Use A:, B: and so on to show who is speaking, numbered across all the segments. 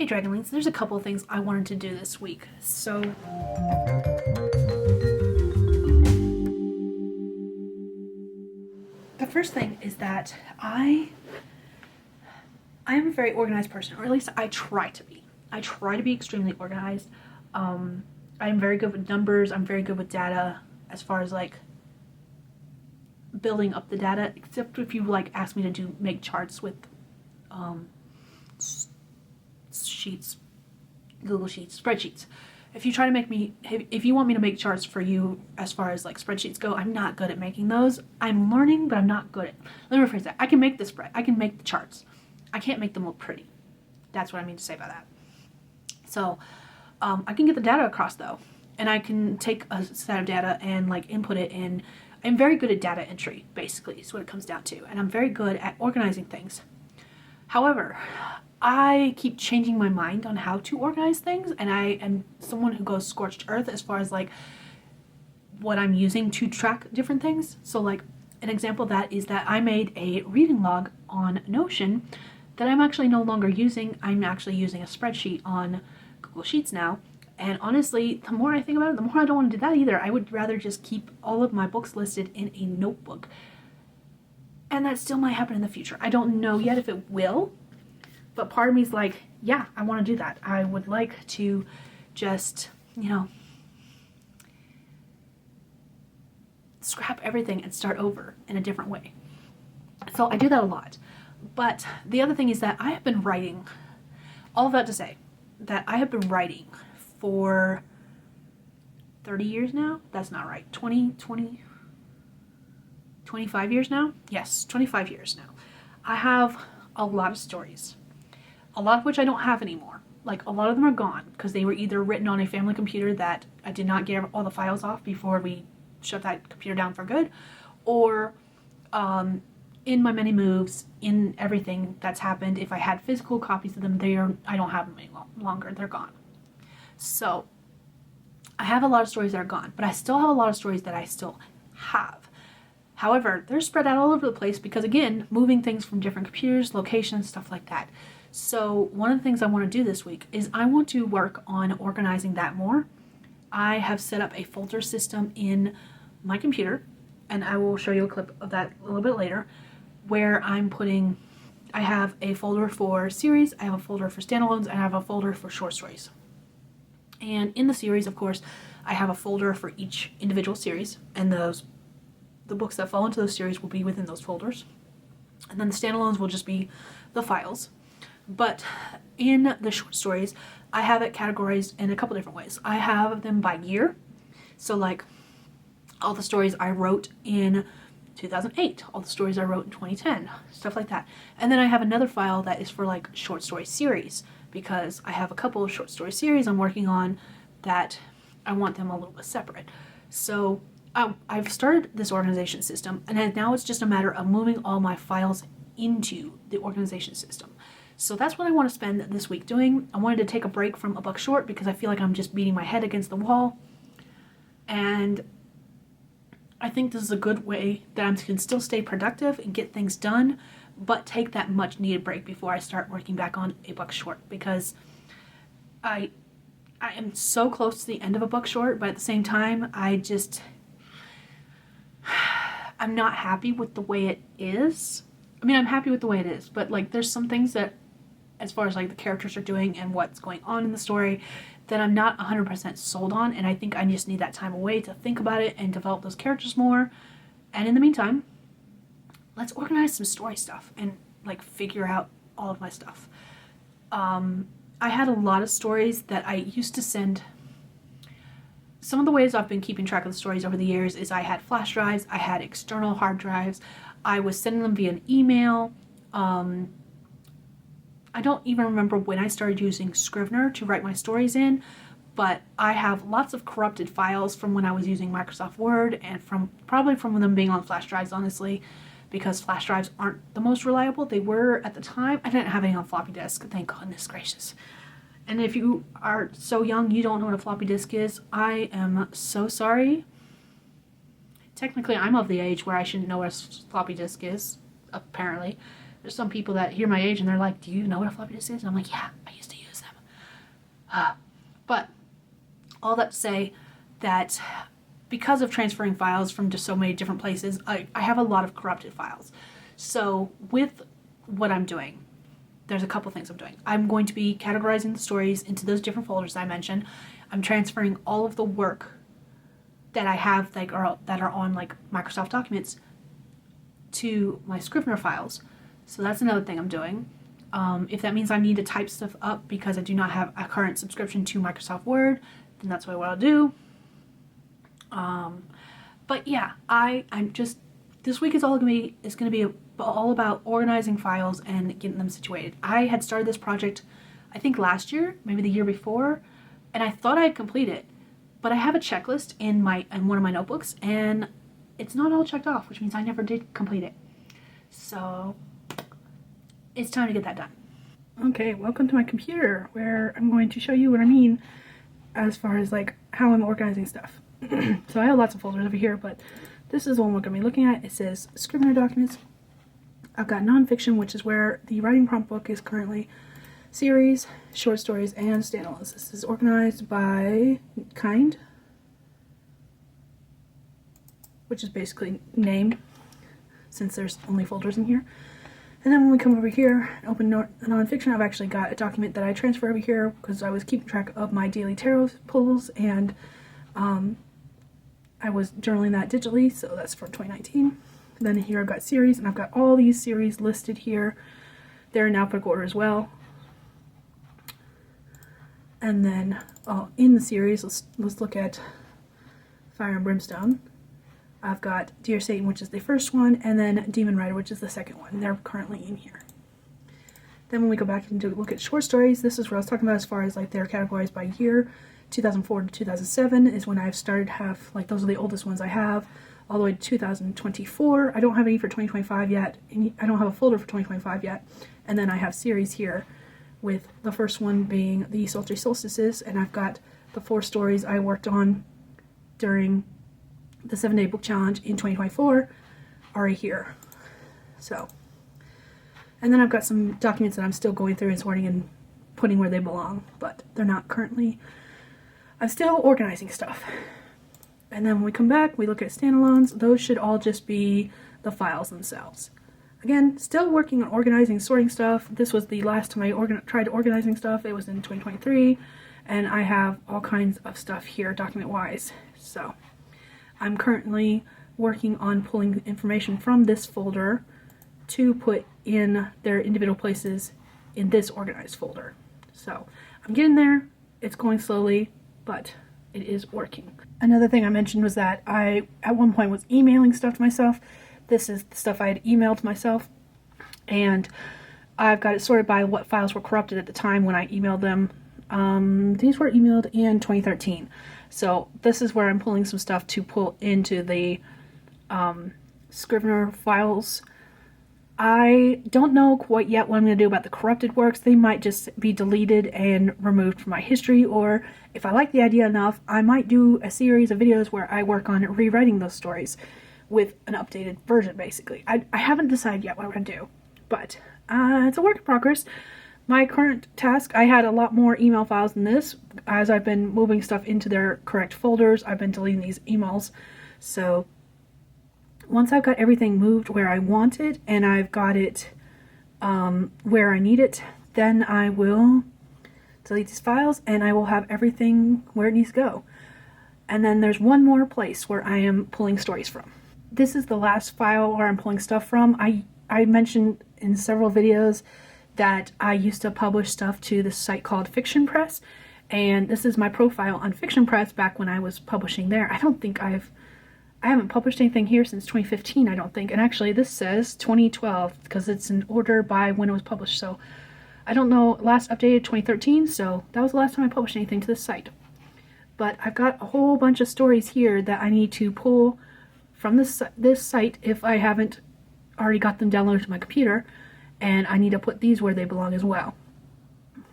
A: Hey Dragonlings, there's a couple of things I wanted to do this week. So the first thing is that I am a very organized person, or at least I try to be. I try to be extremely organized. I'm very good with numbers. I'm very good with data as far as like building up the data, except if you like ask me to make charts with sheets, Google Sheets, spreadsheets. If you want me to make charts for you as far as like spreadsheets go, I'm not good at making those. I'm learning, but I'm not good at. Let me rephrase that. I can make the charts. I can't make them look pretty. That's what I mean to say by that. So I can get the data across though, and I can take a set of data and like input it in. I'm very good at data entry, basically, is what it comes down to, and I'm very good at organizing things. However, I keep changing my mind on how to organize things, and I am someone who goes scorched earth as far as like what I'm using to track different things. So like an example of that is that I made a reading log on Notion that I'm actually no longer using. I'm actually using a spreadsheet on Google Sheets now. And honestly, the more I think about it, the more I don't want to do that either. I would rather just keep all of my books listed in a notebook. And that still might happen in the future. I don't know yet if it will. But part of me is like, yeah, I want to do that. I would like to just, scrap everything and start over in a different way. So I do that a lot. But the other thing is that I have been writing, all of that to say that I have been writing for 30 years now. That's not right. 25 years now? Yes, 25 years now. I have a lot of stories. A lot of which I don't have anymore. Like, a lot of them are gone because they were either written on a family computer that I did not get all the files off before we shut that computer down for good, or in my many moves, in everything that's happened. If I had physical copies of them, I don't have them any longer. They're gone. So I have a lot of stories that are gone, but I still have a lot of stories that I still have. However, they're spread out all over the place because, again, moving things from different computers, locations, stuff like that. So one of the things I want to do this week is I want to work on organizing that more. I have set up a folder system in my computer, and I will show you a clip of that a little bit later, where I have a folder for series, I have a folder for standalones, and I have a folder for short stories. And in the series, of course, I have a folder for each individual series, and the books that fall into those series will be within those folders. And then the standalones will just be the files. But in the short stories, I have it categorized in a couple different ways. I have them by year. So like all the stories I wrote in 2008, all the stories I wrote in 2010, stuff like that. And then I have another file that is for like short story series, because I have a couple of short story series I'm working on that I want them a little bit separate. So I've started this organization system, and now it's just a matter of moving all my files into the organization system. So that's what I want to spend this week doing. I wanted to take a break from a buck short because I feel like I'm just beating my head against the wall. And I think this is a good way that I can still stay productive and get things done, but take that much needed break before I start working back on a buck short, because I am so close to the end of a buck short, but at the same time, I'm not happy with the way it is. I mean, I'm happy with the way it is, but like there's some things that, as far as like the characters are doing and what's going on in the story, that I'm not 100% sold on, and I think I just need that time away to think about it and develop those characters more. And in the meantime, let's organize some story stuff and like figure out all of my stuff. I had a lot of stories that I used to send. Some of the ways I've been keeping track of the stories over the years is I had flash drives, I had external hard drives, I was sending them via an email. I don't even remember when I started using Scrivener to write my stories in, but I have lots of corrupted files from when I was using Microsoft Word, and probably from them being on flash drives, honestly, because flash drives aren't the most reliable. They were at the time. I didn't have any on floppy disk, thank goodness gracious. And if you are so young you don't know what a floppy disk is, I am so sorry. Technically, I'm of the age where I shouldn't know what a floppy disk is, apparently. There's some people that hear my age and they're like, do you know what a floppy disk is? And I'm like, yeah, I used to use them. But all that to say that because of transferring files from just so many different places, I have a lot of corrupted files. So with what I'm doing, there's a couple things I'm doing. I'm going to be categorizing the stories into those different folders I mentioned. I'm transferring all of the work that I have that are on like Microsoft Documents to my Scrivener files. So that's another thing I'm doing. If that means I need to type stuff up because I do not have a current subscription to Microsoft Word, then that's what I'll do. But yeah, I'm just, this week is going to be all about organizing files and getting them situated. I had started this project, I think last year, maybe the year before, and I thought I had completed it, but I have a checklist in one of my notebooks, and it's not all checked off, which means I never did complete it. So it's time to get that done. Okay, welcome to my computer, where I'm going to show you what I mean as far as like how I'm organizing stuff. So I have lots of folders over here, but this is the one we're going to be looking at. It says Scrivener Documents. I've got nonfiction, which is where the writing prompt book is currently, series, short stories, and standalones. This is organized by kind, which is basically named, since there's only folders in here. And then when we come over here and open nonfiction, I've actually got a document that I transfer over here because I was keeping track of my daily tarot pulls, and I was journaling that digitally, so that's for 2019. Then here I've got series, and I've got all these series listed here. They're in alphabetical order as well. And then in the series, let's look at Fire and Brimstone. I've got Dear Satan, which is the first one, and then Demon Rider, which is the second one. They're currently in here. Then when we go back and look at short stories, this is what I was talking about as far as like they're categorized by year. 2004 to 2007 is when I've started to have, like, those are the oldest ones I have, all the way to 2024. I don't have any for 2025 yet. I don't have a folder for 2025 yet. And then I have series here, with the first one being the Sultry Solstices, and I've got the 4 stories I worked on during the 7-day book challenge in 2024 are here. So, and then I've got some documents that I'm still going through and sorting and putting where they belong, but they're not currently. I'm still organizing stuff. And then when we come back, we look at standalones. Those should all just be the files themselves. Again, still working on organizing, sorting stuff. This was the last time I tried organizing stuff. It was in 2023. And I have all kinds of stuff here, document-wise. So I'm currently working on pulling information from this folder to put in their individual places in this organized folder. So I'm getting there. It's going slowly, but it is working. Another thing I mentioned was that I, at one point, was emailing stuff to myself. This is the stuff I had emailed to myself, and I've got it sorted by what files were corrupted at the time when I emailed them. These were emailed in 2013. So this is where I'm pulling some stuff to pull into the Scrivener files. I don't know quite yet what I'm going to do about the corrupted works. They might just be deleted and removed from my history, or if I like the idea enough, I might do a series of videos where I work on rewriting those stories with an updated version, basically. I haven't decided yet what I'm going to do, but it's a work in progress. My current task, I had a lot more email files than this. As I've been moving stuff into their correct folders, I've been deleting these emails. So once I've got everything moved where I want it, and I've got it where I need it, then I will delete these files, and I will have everything where it needs to go. And then there's one more place where I am pulling stories from. This is the last file where I'm pulling stuff from. I mentioned in several videos that I used to publish stuff to this site called Fiction Press, and this is my profile on Fiction Press back when I was publishing there. I haven't published anything here since 2015, I don't think. And actually this says 2012 because it's in order by when it was published. So I don't know, last updated 2013, so that was the last time I published anything to this site. But I've got a whole bunch of stories here that I need to pull from this site if I haven't already got them downloaded to my computer, and I need to put these where they belong as well.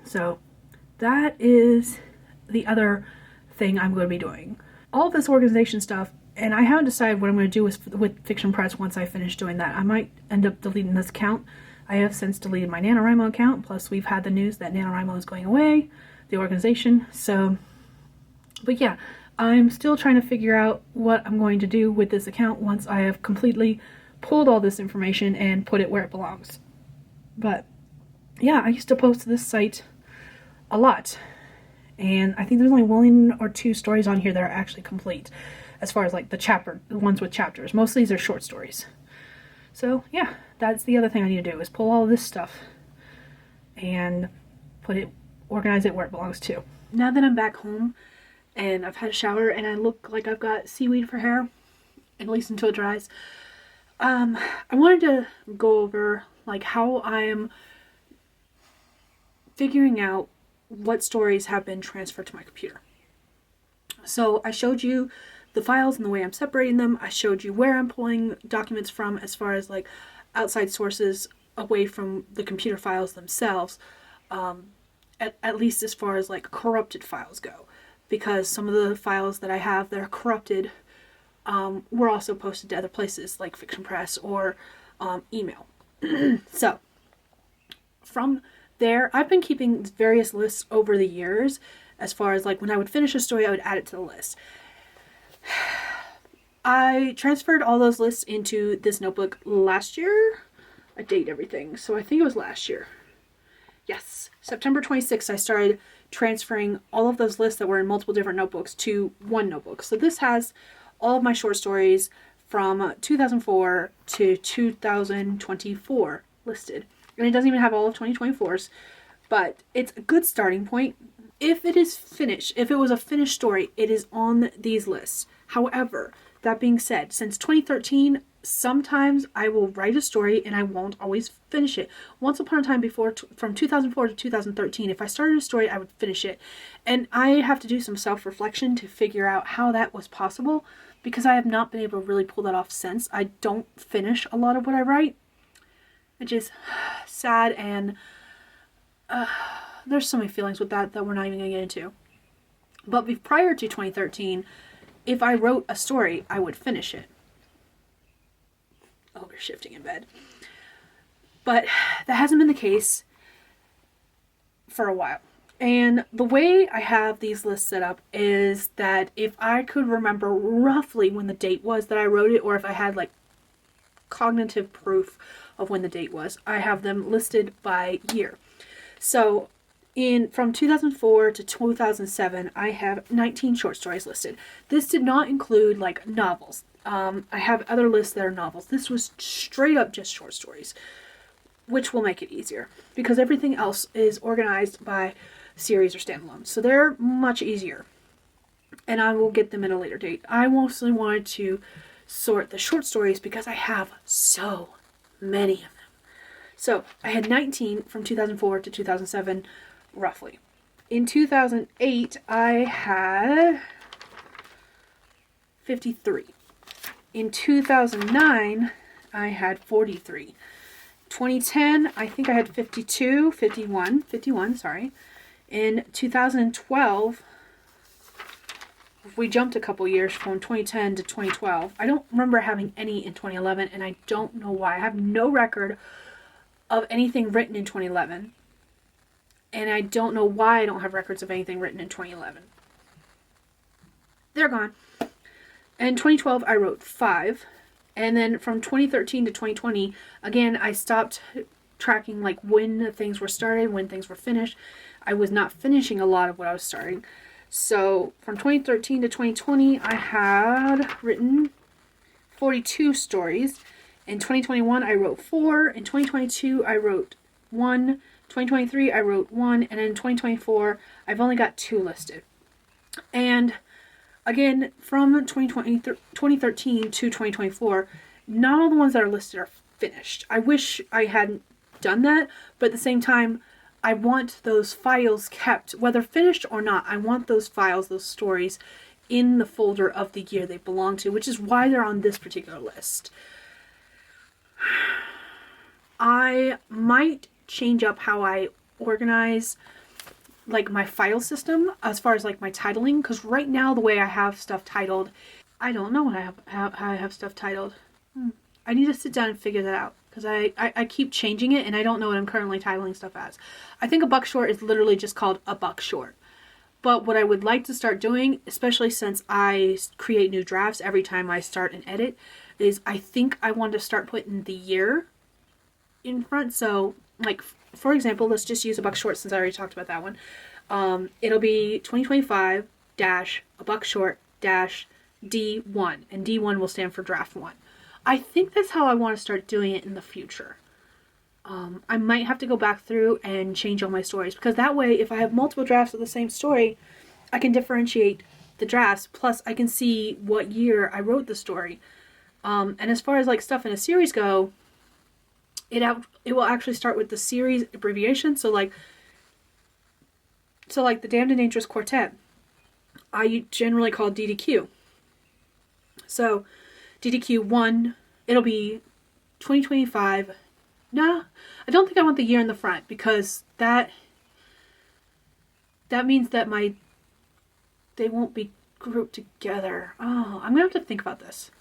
A: So that is the other thing I'm going to be doing. All of this organization stuff, and I haven't decided what I'm going to do with Fiction Press once I finish doing that. I might end up deleting this account. I have since deleted my NaNoWriMo account, plus we've had the news that NaNoWriMo is going away, the organization, so, but yeah, I'm still trying to figure out what I'm going to do with this account once I have completely pulled all this information and put it where it belongs. But yeah, I used to post to this site a lot, and I think there's only 1 or 2 stories on here that are actually complete, as far as like the ones with chapters. Most of these are short stories. So yeah, that's the other thing I need to do, is pull all of this stuff and organize it where it belongs to. Now that I'm back home and I've had a shower and I look like I've got seaweed for hair, at least until it dries, I wanted to go over like how I'm figuring out what stories have been transferred to my computer. So I showed you the files and the way I'm separating them. I showed you where I'm pulling documents from as far as like outside sources away from the computer files themselves, at least as far as like corrupted files go, because some of the files that I have that are corrupted were also posted to other places like Fiction Press or email. So from there, I've been keeping various lists over the years. As far as like when I would finish a story, I would add it to the list. I transferred all those lists into this notebook last year. I date everything, so I think it was last year. Yes, September 26th, I started transferring all of those lists that were in multiple different notebooks to one notebook. So this has all of my short stories from 2004 to 2024 listed. And it doesn't even have all of 2024's, but it's a good starting point. If it is finished, if it was a finished story, it is on these lists. However, that being said, since 2013, sometimes I will write a story and I won't always finish it. Once upon a time before, from 2004 to 2013, if I started a story, I would finish it. And I have to do some self-reflection to figure out how that was possible, because I have not been able to really pull that off since. I don't finish a lot of what I write, which is sad, and there's so many feelings with that we're not even going to get into. But prior to 2013, if I wrote a story, I would finish it. Oh, we're shifting in bed. But that hasn't been the case for a while. And the way I have these lists set up is that if I could remember roughly when the date was that I wrote it, or if I had like cognitive proof of when the date was, I have them listed by year. So from 2004 to 2007, I have 19 short stories listed. This did not include like novels. I have other lists that are novels. This was straight up just short stories, which will make it easier because everything else is organized by series or standalone. So they're much easier, and I will get them at a later date. I mostly wanted to sort the short stories because I have so many of them. So I had 19 from 2004 to 2007, roughly. In 2008, I had 53. In 2009, I had 43. 2010, I think I had 51, sorry. In 2012, we jumped a couple years from 2010 to 2012. I don't remember having any in 2011, and I don't know why. I have no record of anything written in 2011. And I don't know why I don't have records of anything written in 2011. They're gone. In 2012, I wrote 5. And then from 2013 to 2020, again, I stopped tracking like when things were started, when things were finished. I was not finishing a lot of what I was starting. So from 2013 to 2020, I had written 42 stories. In 2021, I wrote 4. In 2022, I wrote 1. 2023, I wrote 1. And in 2024, I've only got 2 listed. And again, from 2013 to 2024, not all the ones that are listed are finished. I wish I hadn't done that, but at the same time, I want those files kept, whether finished or not. I want those files, those stories, in the folder of the year they belong to, which is why they're on this particular list. I might change up how I organize like my file system as far as like my titling, because right now the way I have stuff titled, I don't know what how I have stuff titled. I need to sit down and figure that out, because I keep changing it and I don't know what I'm currently titling stuff as. I think a buck short is literally just called a buck short. But what I would like to start doing, especially since I create new drafts every time I start an edit, is I think I want to start putting the year in front. So, like, for example, let's just use a buck short since I already talked about that one. It'll be 2025 dash a buck short dash D1, and D1 will stand for draft 1. I think that's how I want to start doing it in the future. I might have to go back through and change all my stories, because that way, if I have multiple drafts of the same story, I can differentiate the drafts, plus I can see what year I wrote the story. And as far as like stuff in a series go, it will actually start with the series abbreviation. So like the Damned and Dangerous Quartet, I generally call DDQ. So DDQ 1, it'll be 2025. No, I don't think I want the year in the front, because that means that they won't be grouped together. Oh, I'm gonna have to think about this.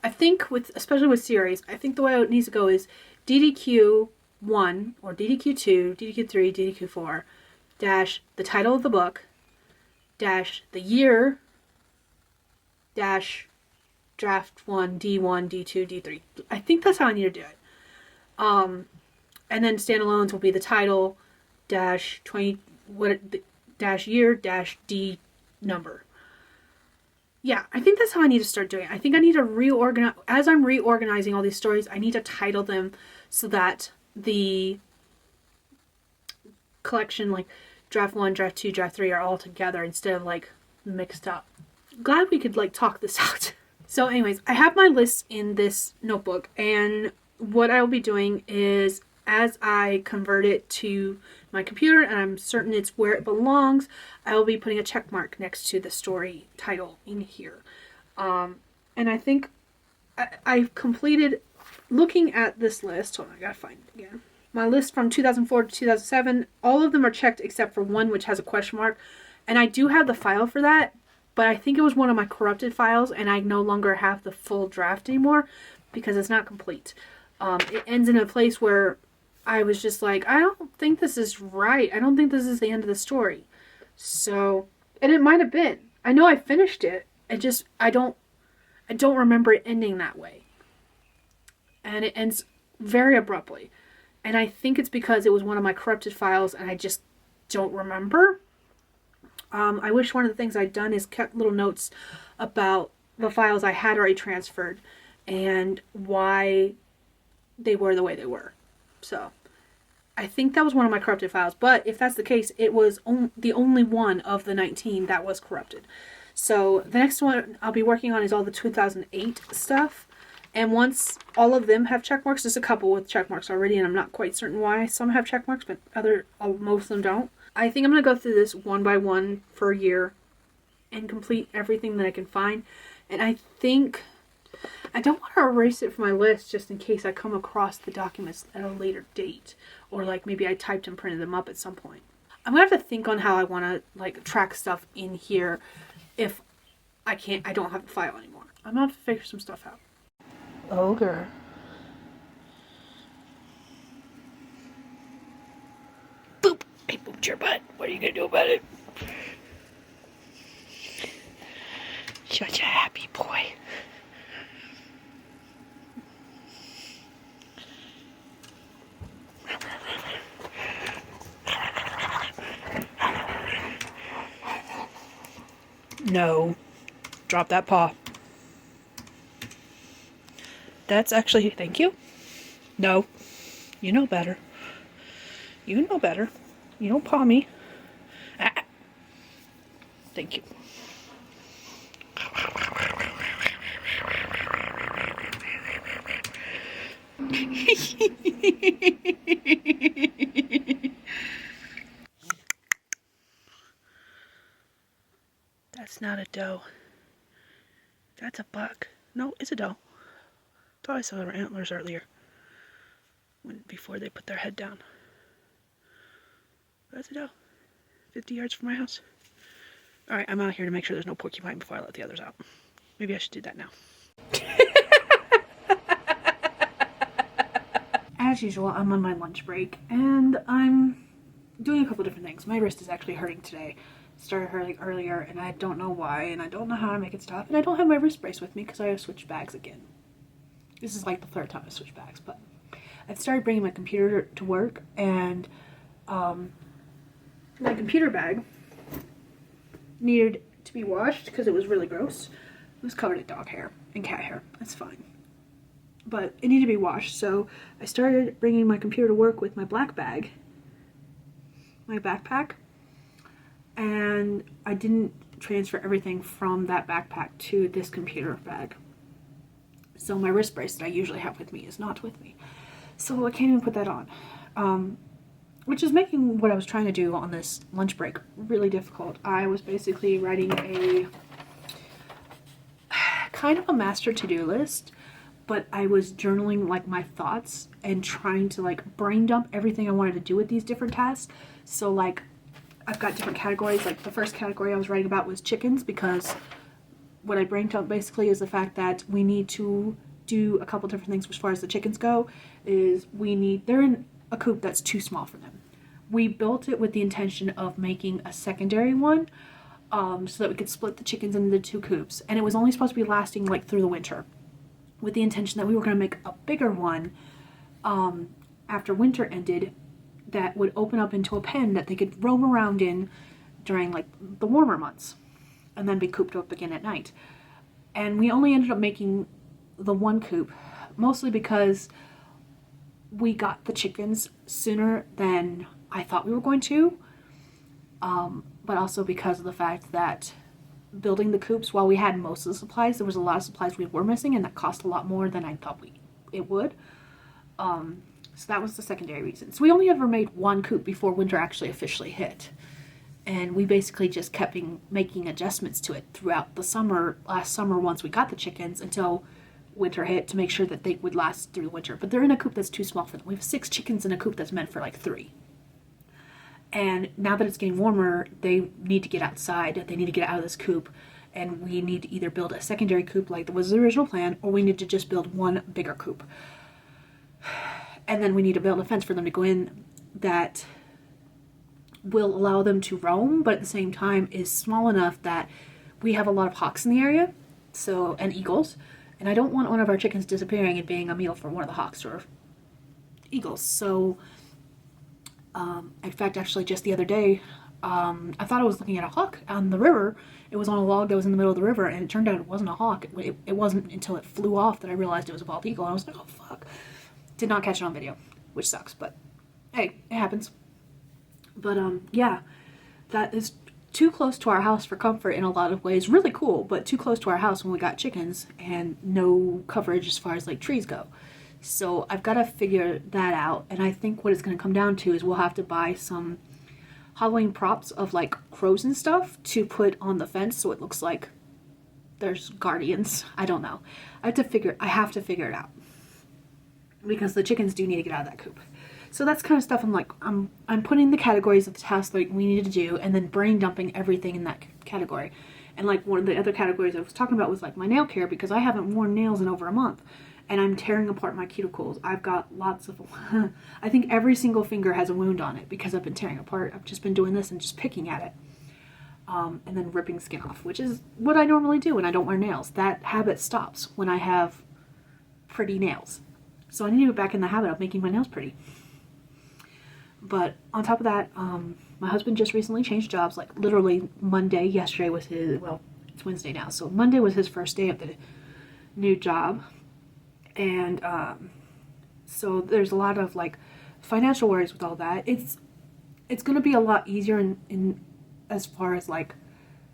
A: I think especially with series, I think the way it needs to go is DDQ 1 or DDQ 2, DDQ 3, DDQ 4 dash the title of the book dash the year dash draft 1, D1, D2, D3. I think that's how I need to do it. And then standalones will be the title dash 20 dash year dash D number. Yeah, I think that's how I need to start doing it. I think I need to reorganize. As I'm reorganizing all these stories, I need to title them so that the collection, like draft 1, draft 2, draft 3, are all together instead of like mixed up. Glad we could like talk this out. So anyways, I have my lists in this notebook, and what I will be doing is, as I convert it to my computer and I'm certain it's where it belongs, I will be putting a check mark next to the story title in here. And I think I've completed looking at this list. Hold on, I gotta find it again. My list from 2004 to 2007, all of them are checked except for one which has a question mark. And I do have the file for that, but I think it was one of my corrupted files and I no longer have the full draft anymore because it's not complete. It ends in a place where I was just like, I don't think this is right. I don't think this is the end of the story. So, and it might have been. I know I finished it. I don't remember it ending that way. And it ends very abruptly. And I think it's because it was one of my corrupted files and I just don't remember. I wish one of the things I'd done is kept little notes about the files I had already transferred and why they were the way they were. So I think that was one of my corrupted files, but if that's the case, it was the only one of the 19 that was corrupted. So the next one I'll be working on is all the 2008 stuff, and once all of them have check marks, there's a couple with check marks already, and I'm not quite certain why some have check marks, but most of them don't. I think I'm going to go through this one by one for a year and complete everything that I can find, and I think I don't want to erase it from my list just in case I come across the documents at a later date, or like maybe I typed and printed them up at some point. I'm gonna have to think on how I want to like track stuff in here if I don't have the file anymore. I'm gonna have to figure some stuff out. Ogre. Boop! I booped your butt. What are you gonna do about it? Such a happy boy. No. Drop that paw. That's actually... Thank you. No. You know better. You know better. You don't paw me. Ah. Thank you. That's not a doe. That's a buck. No, it's a doe. Thought I saw her antlers earlier. Before they put their head down. That's a doe. 50 yards from my house. Alright, I'm out here to make sure there's no porcupine before I let the others out. Maybe I should do that now. as usual, I'm on my lunch break and I'm doing a couple different things. My wrist is actually hurting today. It started hurting earlier and I don't know why and I don't know how to make it stop. And I don't have my wrist brace with me because I have switched bags again. This is like the third time I switched bags, but I've started bringing my computer to work, and my computer bag needed to be washed because it was really gross. It was covered in dog hair and cat hair. That's fine. But it needed to be washed, so I started bringing my computer to work with my black bag, my backpack, and I didn't transfer everything from that backpack to this computer bag. So my wrist brace that I usually have with me is not with me. So I can't even put that on. Which is making what I was trying to do on this lunch break really difficult. I was basically writing a kind of a master to-do list, but I was journaling like my thoughts and trying to like brain dump everything I wanted to do with these different tasks. So like I've got different categories. Like the first category I was writing about was chickens, because what I brain dumped basically is the fact that we need to do a couple different things as far as the chickens go. They're in a coop that's too small for them. We built it with the intention of making a secondary one, so that we could split the chickens into the two coops, and it was only supposed to be lasting like through the winter, with the intention that we were going to make a bigger one after winter ended that would open up into a pen that they could roam around in during like the warmer months and then be cooped up again at night. And we only ended up making the one coop, mostly because we got the chickens sooner than I thought we were going to, but also because of the fact that building the coops, while we had most of the supplies, there was a lot of supplies we were missing, and that cost a lot more than I thought it would. So that was the secondary reason. So we only ever made one coop before winter actually officially hit. And we basically just kept making adjustments to it throughout the summer, last summer, once we got the chickens, until winter hit, to make sure that they would last through winter. But they're in a coop that's too small for them. We have 6 chickens in a coop that's meant for like 3. And now that it's getting warmer, they need to get outside. They need to get out of this coop. And we need to either build a secondary coop like was the original plan, or we need to just build one bigger coop. And then we need to build a fence for them to go in that will allow them to roam, but at the same time is small enough that we have a lot of hawks in the area, and eagles, and I don't want one of our chickens disappearing and being a meal for one of the hawks or eagles. So in fact, actually just the other day, I thought I was looking at a hawk on the river. It was on a log that was in the middle of the river, and it turned out it wasn't a hawk. It wasn't until it flew off that I realized it was a bald eagle, and I was like, oh fuck. Did not catch it on video, which sucks, but hey, it happens. But yeah, that is too close to our house for comfort in a lot of ways. Really cool, but too close to our house when we got chickens, and no coverage as far as like trees go. So I've got to figure that out, and I think what it's going to come down to is we'll have to buy some Halloween props of like crows and stuff to put on the fence so it looks like there's guardians. I don't know. I have to figure it out, because the chickens do need to get out of that coop. So that's kind of stuff I'm putting the categories of the tasks that we needed to do, and then brain dumping everything in that category. And like one of the other categories I was talking about was like my nail care, because I haven't worn nails in over a month, and I'm tearing apart my cuticles. I've got lots of I think every single finger has a wound on it because I've been tearing apart. I've just been doing this and just picking at it, and then ripping skin off, which is what I normally do when I don't wear nails. That habit stops when I have pretty nails. So I need to get back in the habit of making my nails pretty. But on top of that, my husband just recently changed jobs. Like literally Monday, yesterday was his, well, it's Wednesday now, so Monday was his first day of the new job. And so there's a lot of like financial worries with all that. It's going to be a lot easier in as far as like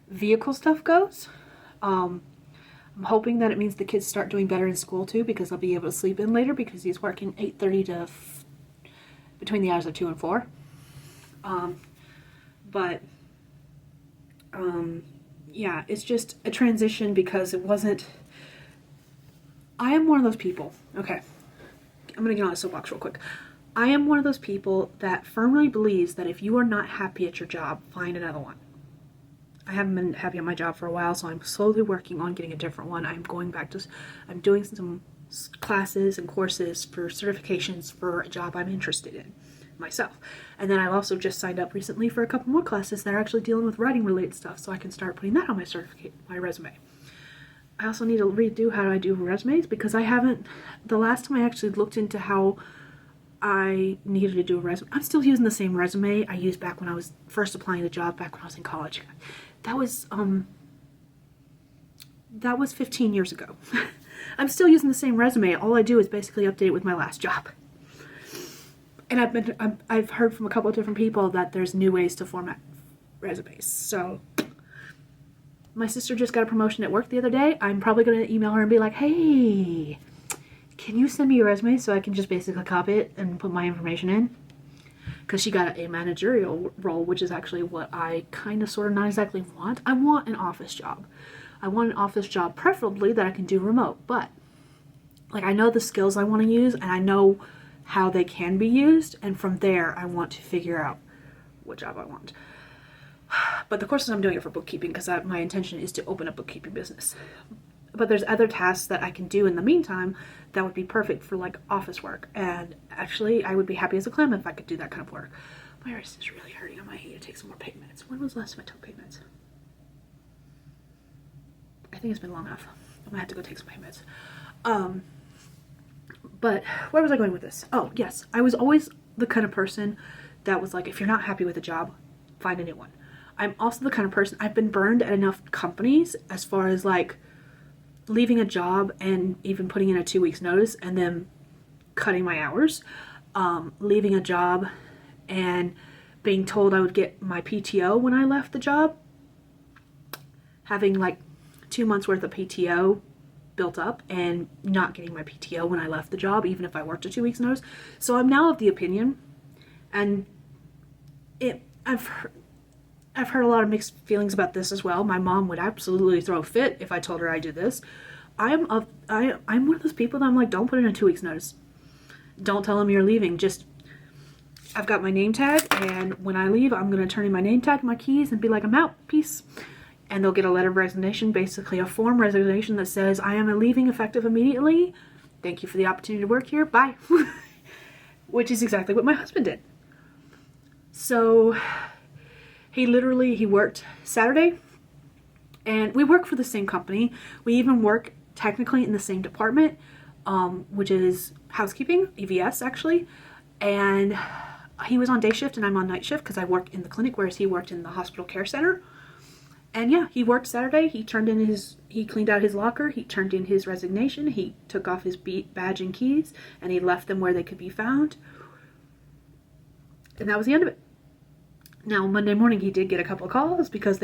A: vehicle stuff goes. I'm hoping that it means the kids start doing better in school too, because they'll be able to sleep in later, because he's working 8:30 to between the hours of 2 and 4. Yeah, it's just a transition, because it wasn't, I am one of those people, okay, I'm gonna get on a soapbox real quick. I am one of those people that firmly believes that if you are not happy at your job, find another one. I haven't been happy at my job for a while, so I'm slowly working on getting a different one. I'm doing some classes and courses for certifications for a job I'm interested in myself. And then I've also just signed up recently for a couple more classes that are actually dealing with writing related stuff, so I can start putting that on my resume. I also need to redo how I do resumes, because I haven't, the last time I actually looked into how I needed to do a resume, I'm still using the same resume I used back when I was first applying to job back when I was in college. That was 15 years ago. I'm still using the same resume. All I do is basically update it with my last job. And I've heard from a couple of different people that there's new ways to format resumes. So my sister just got a promotion at work the other day. I'm probably going to email her and be like, hey, can you send me your resume so I can just basically copy it and put my information in? Because she got a managerial role, which is actually what I kind of sort of not exactly want. I want an office job. I want an office job preferably that I can do remote. But like, I know the skills I want to use and I know how they can be used. And from there, I want to figure out what job I want. But the courses I'm doing it for bookkeeping, because my intention is to open a bookkeeping business. But there's other tasks that I can do in the meantime that would be perfect for like office work. And actually, I would be happy as a clam if I could do that kind of work. My wrist is really hurting. I might need to take some more pain meds. When was the last time I took pain meds? I think it's been long enough. I might have to go take some pain meds. But where was I going with this? Oh, yes. I was always the kind of person that was like, if you're not happy with a job, find a new one. I'm also the kind of person, I've been burned at enough companies as far as like leaving a job and even putting in a 2 weeks notice and then cutting my hours. Leaving a job and being told I would get my PTO when I left the job. Having like 2 months worth of PTO built up and not getting my PTO when I left the job, even if I worked a 2 weeks notice. So I'm now of the opinion, and I've heard a lot of mixed feelings about this as well. My mom would absolutely throw a fit if I told her I do this. I'm one of those people that I'm like, don't put in a 2 weeks notice. Don't tell them you're leaving. Just, I've got my name tag, and when I leave, I'm going to turn in my name tag, my keys, and be like, I'm out. Peace. And they'll get a letter of resignation, basically a form resignation that says, I am leaving effective immediately. Thank you for the opportunity to work here. Bye. Which is exactly what my husband did. So he worked Saturday, and we work for the same company. We even work technically in the same department, which is housekeeping, EVS actually. And he was on day shift and I'm on night shift because I work in the clinic, whereas he worked in the hospital care center. And yeah, he worked Saturday. He cleaned out his locker. He turned in his resignation. He took off his badge and keys, and he left them where they could be found. And that was the end of it. Now, Monday morning, he did get a couple of calls because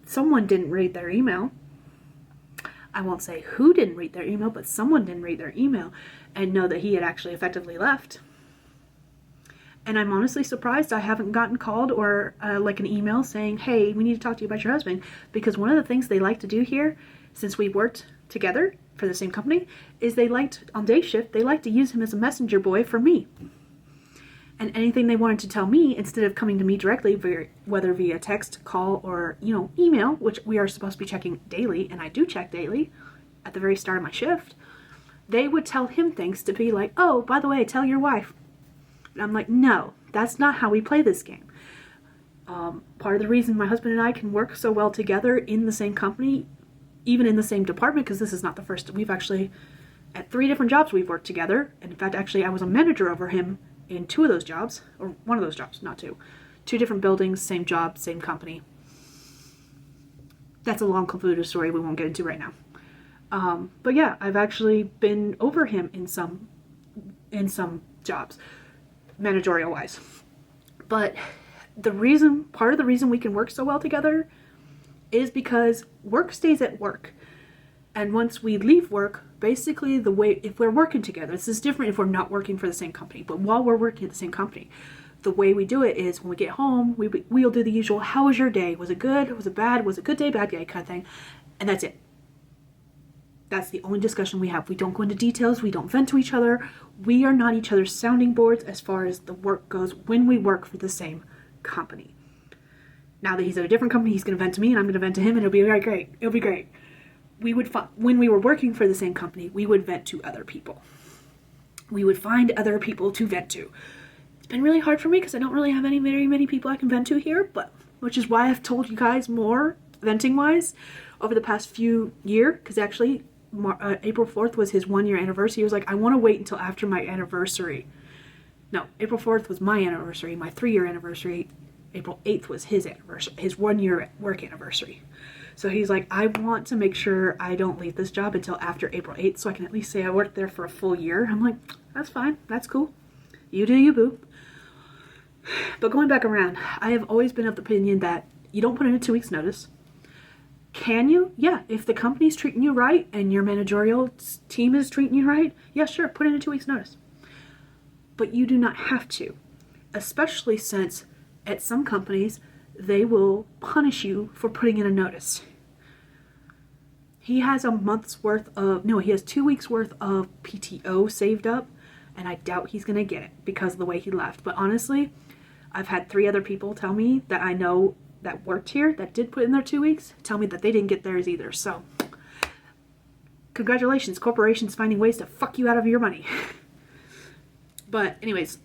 A: someone didn't read their email. I won't say who didn't read their email, but someone didn't read their email and know that he had actually effectively left. And I'm honestly surprised I haven't gotten called or like an email saying, hey, we need to talk to you about your husband. Because one of the things they like to do here, since we worked together for the same company, is on day shift, they like to use him as a messenger boy for me. And anything they wanted to tell me, instead of coming to me directly, whether via text, call, or, email, which we are supposed to be checking daily, and I do check daily at the very start of my shift, they would tell him things to be like, oh, by the way, tell your wife. And I'm like, no, that's not how we play this game. Part of the reason my husband and I can work so well together in the same company, even in the same department, because this is not the first, we've actually, at 3 different jobs we've worked together. And in fact, actually, I was a manager over him in 2 of those jobs, or one of those jobs, not 2. 2 different buildings, same job, same company. That's a long, convoluted story we won't get into right now. But yeah, I've actually been over him in some jobs, managerial wise. But part of the reason we can work so well together is because work stays at work. And once we leave work, basically if we're working together, this is different if we're not working for the same company, but while we're working at the same company, the way we do it is when we get home, we'll do the usual, how was your day? Was it good? Was it bad? Was it good day, bad day kind of thing? And that's it. That's the only discussion we have. We don't go into details. We don't vent to each other. We are not each other's sounding boards as far as the work goes when we work for the same company. Now that he's at a different company, he's going to vent to me and I'm going to vent to him, and it'll be very great. It'll be great. when we were working for the same company, we would vent to other people. We would find other people to vent to. It's been really hard for me because I don't really have very many people I can vent to here, but which is why I've told you guys more venting wise over the past few years, because actually April 4th was his 1 year anniversary. He was like, I want to wait until after my anniversary. No, April 4th was my anniversary, my 3-year anniversary. April 8th was his anniversary, his 1 year work anniversary. So he's like, I want to make sure I don't leave this job until after April 8th so I can at least say I worked there for a full year. I'm like, that's fine. That's cool. You do you, boo. But going back around, I have always been of the opinion that you don't put in a 2 weeks notice. Can you? Yeah. If the company's treating you right and your managerial team is treating you right, yeah, sure, put in a 2 weeks notice. But you do not have to, especially since at some companies, they will punish you for putting in a notice. He has a month's worth of, no, he has 2 weeks worth of PTO saved up, and I doubt he's going to get it because of the way he left. But honestly, I've had 3 other people tell me that I know that worked here that did put in their 2 weeks, tell me that they didn't get theirs either. So, congratulations, corporations finding ways to fuck you out of your money. But anyways,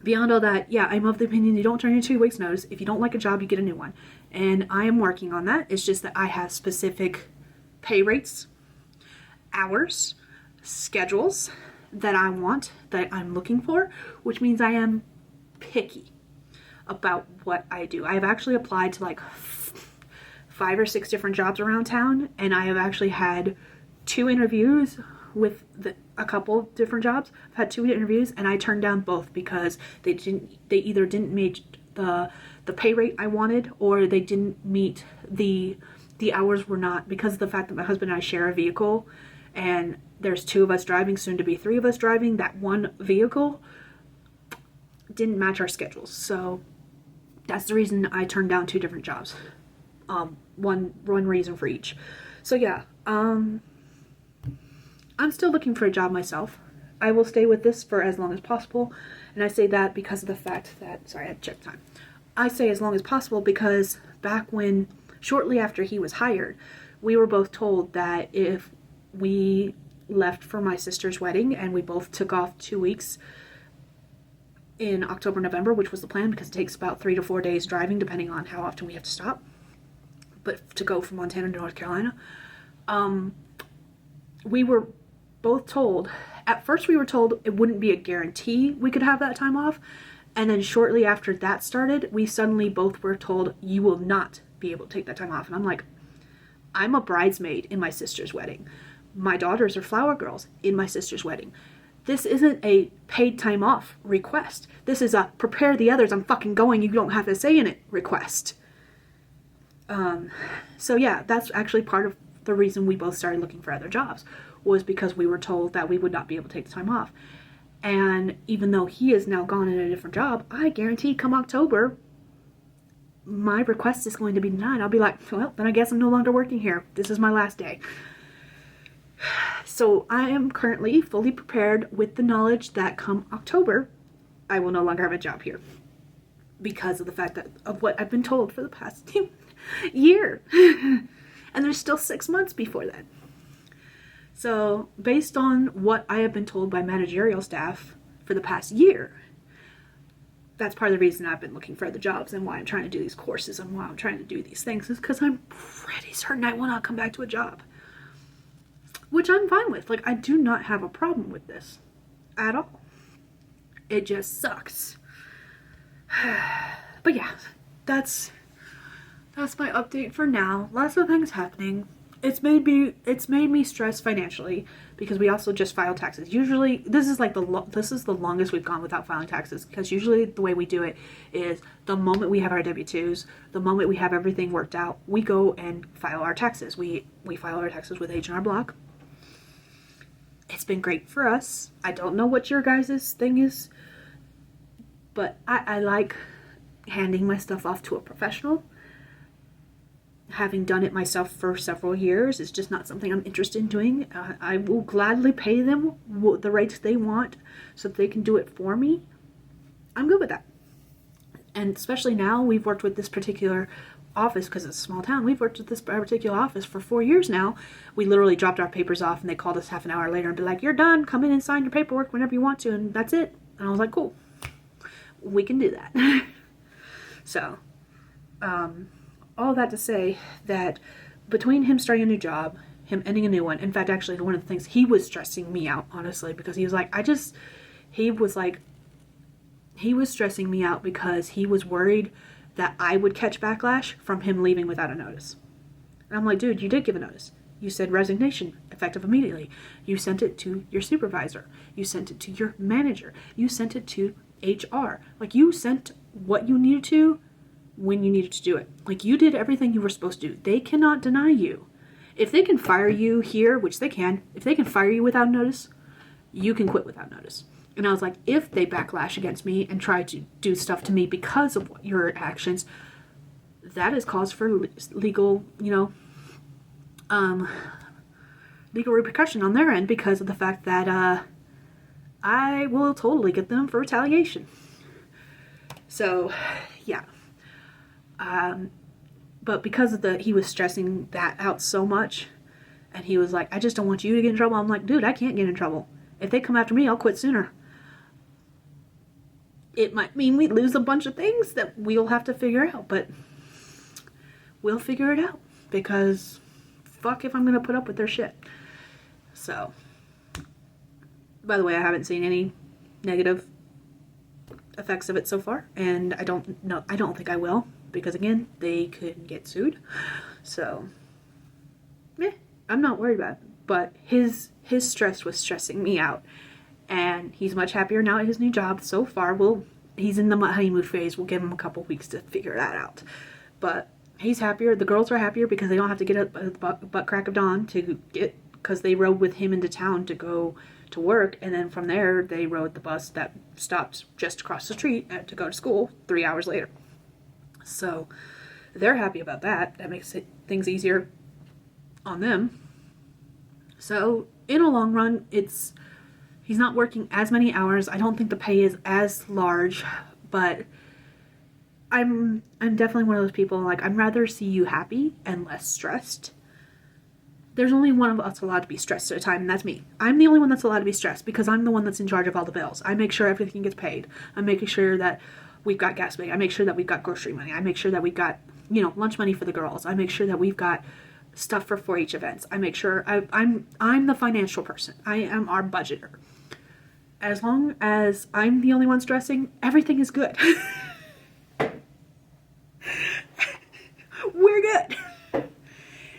A: beyond all that, yeah, I'm of the opinion you don't turn in 2 weeks notice. If you don't like a job, you get a new one. And I am working on that. It's just that I have specific pay rates, hours, schedules that I want, that I'm looking for, which means I am picky about what I do. I've actually applied to like 5 or 6 different jobs around town, and I have actually had 2 interviews with a couple different jobs. I've had 2 interviews and I turned down both because they either didn't meet the pay rate I wanted, or they didn't meet the hours were not, because of the fact that my husband and I share a vehicle and there's 2 of us driving, soon to be 3 of us driving. That one vehicle didn't match our schedules. So that's the reason I turned down 2 different jobs. One reason for each. So yeah, I'm still looking for a job myself. I will stay with this for as long as possible. And I say that because of the fact that, sorry, I had to check time. I say as long as possible because back when, shortly after he was hired, we were both told that if we left for my sister's wedding and we both took off 2 weeks in October, November, which was the plan because it takes about 3 to 4 days driving depending on how often we have to stop, but to go from Montana to North Carolina, we were both told, at first we were told it wouldn't be a guarantee we could have that time off, and then shortly after that started, we suddenly both were told you will not be able to take that time off. And I'm like, I'm a bridesmaid in my sister's wedding. My daughters are flower girls in my sister's wedding. This isn't a paid time off request. This is a prepare the others, I'm fucking going, you don't have to say in it request. So yeah, that's actually part of the reason we both started looking for other jobs, was because we were told that we would not be able to take the time off. And even though he is now gone in a different job, I guarantee come October, my request is going to be denied. I'll be like, well, then I guess I'm no longer working here. This is my last day. So I am currently fully prepared with the knowledge that come October, I will no longer have a job here. Because of the fact that of what I've been told for the past year. And there's still 6 months before that. So based on what I have been told by managerial staff for the past year, that's part of the reason I've been looking for other jobs and why I'm trying to do these courses and why I'm trying to do these things, is because I'm pretty certain I will not come back to a job. Which I'm fine with. Like, I do not have a problem with this at all. It just sucks. But yeah, that's my update for now. Lots of things happening. It's made me stressed financially because we also just file taxes. Usually, this is the longest we've gone without filing taxes, because usually the way we do it is the moment we have our W-2s, the moment we have everything worked out, we go and file our taxes. We file our taxes with H&R Block. It's been great for us. I don't know what your guys' thing is, but I like handing my stuff off to a professional. Having done it myself for several years, it's just not something I'm interested in doing. I will gladly pay them the rates they want so that they can do it for me. I'm good with that. And especially now, we've worked with this particular office because it's a small town. We've worked with this particular office for 4 years now. We literally dropped our papers off and they called us half an hour later and be like, you're done. Come in and sign your paperwork whenever you want to. And that's it. And I was like, cool. We can do that. So, all that to say that between him starting a new job, him ending a new one, in fact, actually, one of the things, he was stressing me out, honestly, because he was like, he was stressing me out because he was worried that I would catch backlash from him leaving without a notice. And I'm like, dude, you did give a notice. You said resignation, effective immediately. You sent it to your supervisor. You sent it to your manager. You sent it to HR. Like, you sent what you needed to when you needed to do it. Like, you did everything you were supposed to do. They cannot deny you. If they can fire you here, which they can, if they can fire you without notice, you can quit without notice. And I was like, if they backlash against me and try to do stuff to me because of your actions, that is cause for legal, legal repercussion on their end because of the fact that I will totally get them for retaliation. So, yeah. But because of he was stressing that out so much, and he was like, I just don't want you to get in trouble. I'm like, dude, I can't get in trouble. If they come after me, I'll quit sooner. It might mean we lose a bunch of things that we'll have to figure out, but we'll figure it out because fuck if I'm going to put up with their shit. So, by the way, I haven't seen any negative effects of it so far, and I don't think I will, because again, they could get sued. So, I'm not worried about it, but his stress was stressing me out. And he's much happier now at his new job so far. He's in the honeymoon phase. We'll give him a couple weeks to figure that out. But he's happier. The girls are happier because they don't have to get up at the butt crack of dawn because they rode with him into town to go to work. And then from there, they rode the bus that stopped just across the street to go to school 3 hours later. So they're happy about that. That makes things easier on them. So in a long run, he's not working as many hours. I don't think the pay is as large, but I'm definitely one of those people, like, I'd rather see you happy and less stressed. There's only one of us allowed to be stressed at a time, and that's me. I'm the only one that's allowed to be stressed because I'm the one that's in charge of all the bills. I make sure everything gets paid. I'm making sure that we've got gas money. I make sure that we've got grocery money. I make sure that we've got, lunch money for the girls. I make sure that we've got stuff for 4-H events. I make sure I'm the financial person. I am our budgeter. As long as I'm the only one stressing, everything is good. We're good.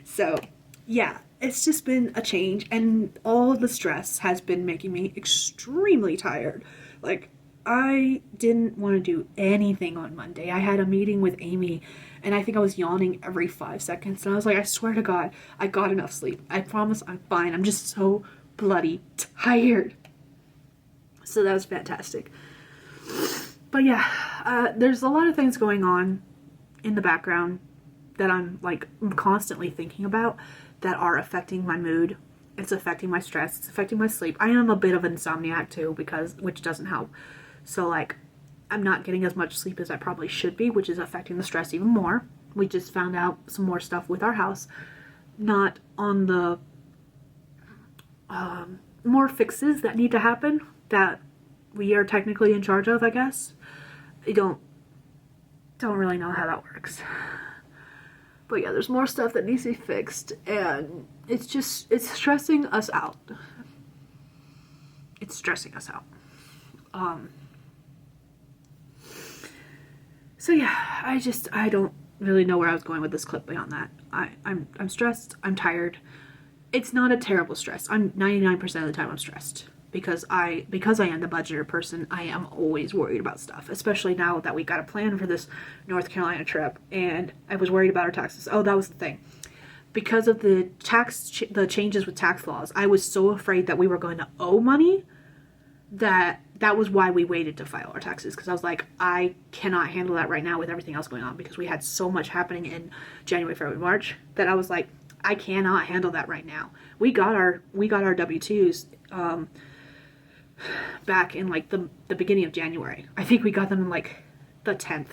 A: So, yeah, it's just been a change, and all of the stress has been making me extremely tired. Like, I didn't want to do anything on Monday. I had a meeting with Amy, and I think I was yawning every 5 seconds, and I was like, I swear to God, I got enough sleep. I promise I'm fine. I'm just so bloody tired. So that was fantastic. But yeah, there's a lot of things going on in the background that I'm constantly thinking about that are affecting my mood. It's affecting my stress. It's affecting my sleep. I am a bit of an insomniac too, which doesn't help. So I'm not getting as much sleep as I probably should be, which is affecting the stress even more. We just found out some more stuff with our house. Not on the more fixes that need to happen that we are technically in charge of, I guess. I don't really know how that works. But yeah, there's more stuff that needs to be fixed, and it's stressing us out. It's stressing us out. So yeah, I don't really know where I was going with this clip beyond that. I'm stressed, I'm tired. It's not a terrible stress. I'm 99% of the time I'm stressed. Because I am the budgeter person, I am always worried about stuff, especially now that we got a plan for this North Carolina trip, and I was worried about our taxes. Oh, that was the thing. Because of the changes with tax laws, I was so afraid that we were going to owe money that was why we waited to file our taxes, because I was like, I cannot handle that right now with everything else going on, because we had so much happening in January, February, March, that I was like, I cannot handle that right now. We got our W-2s back in the beginning of January. I think we got them in the 10th.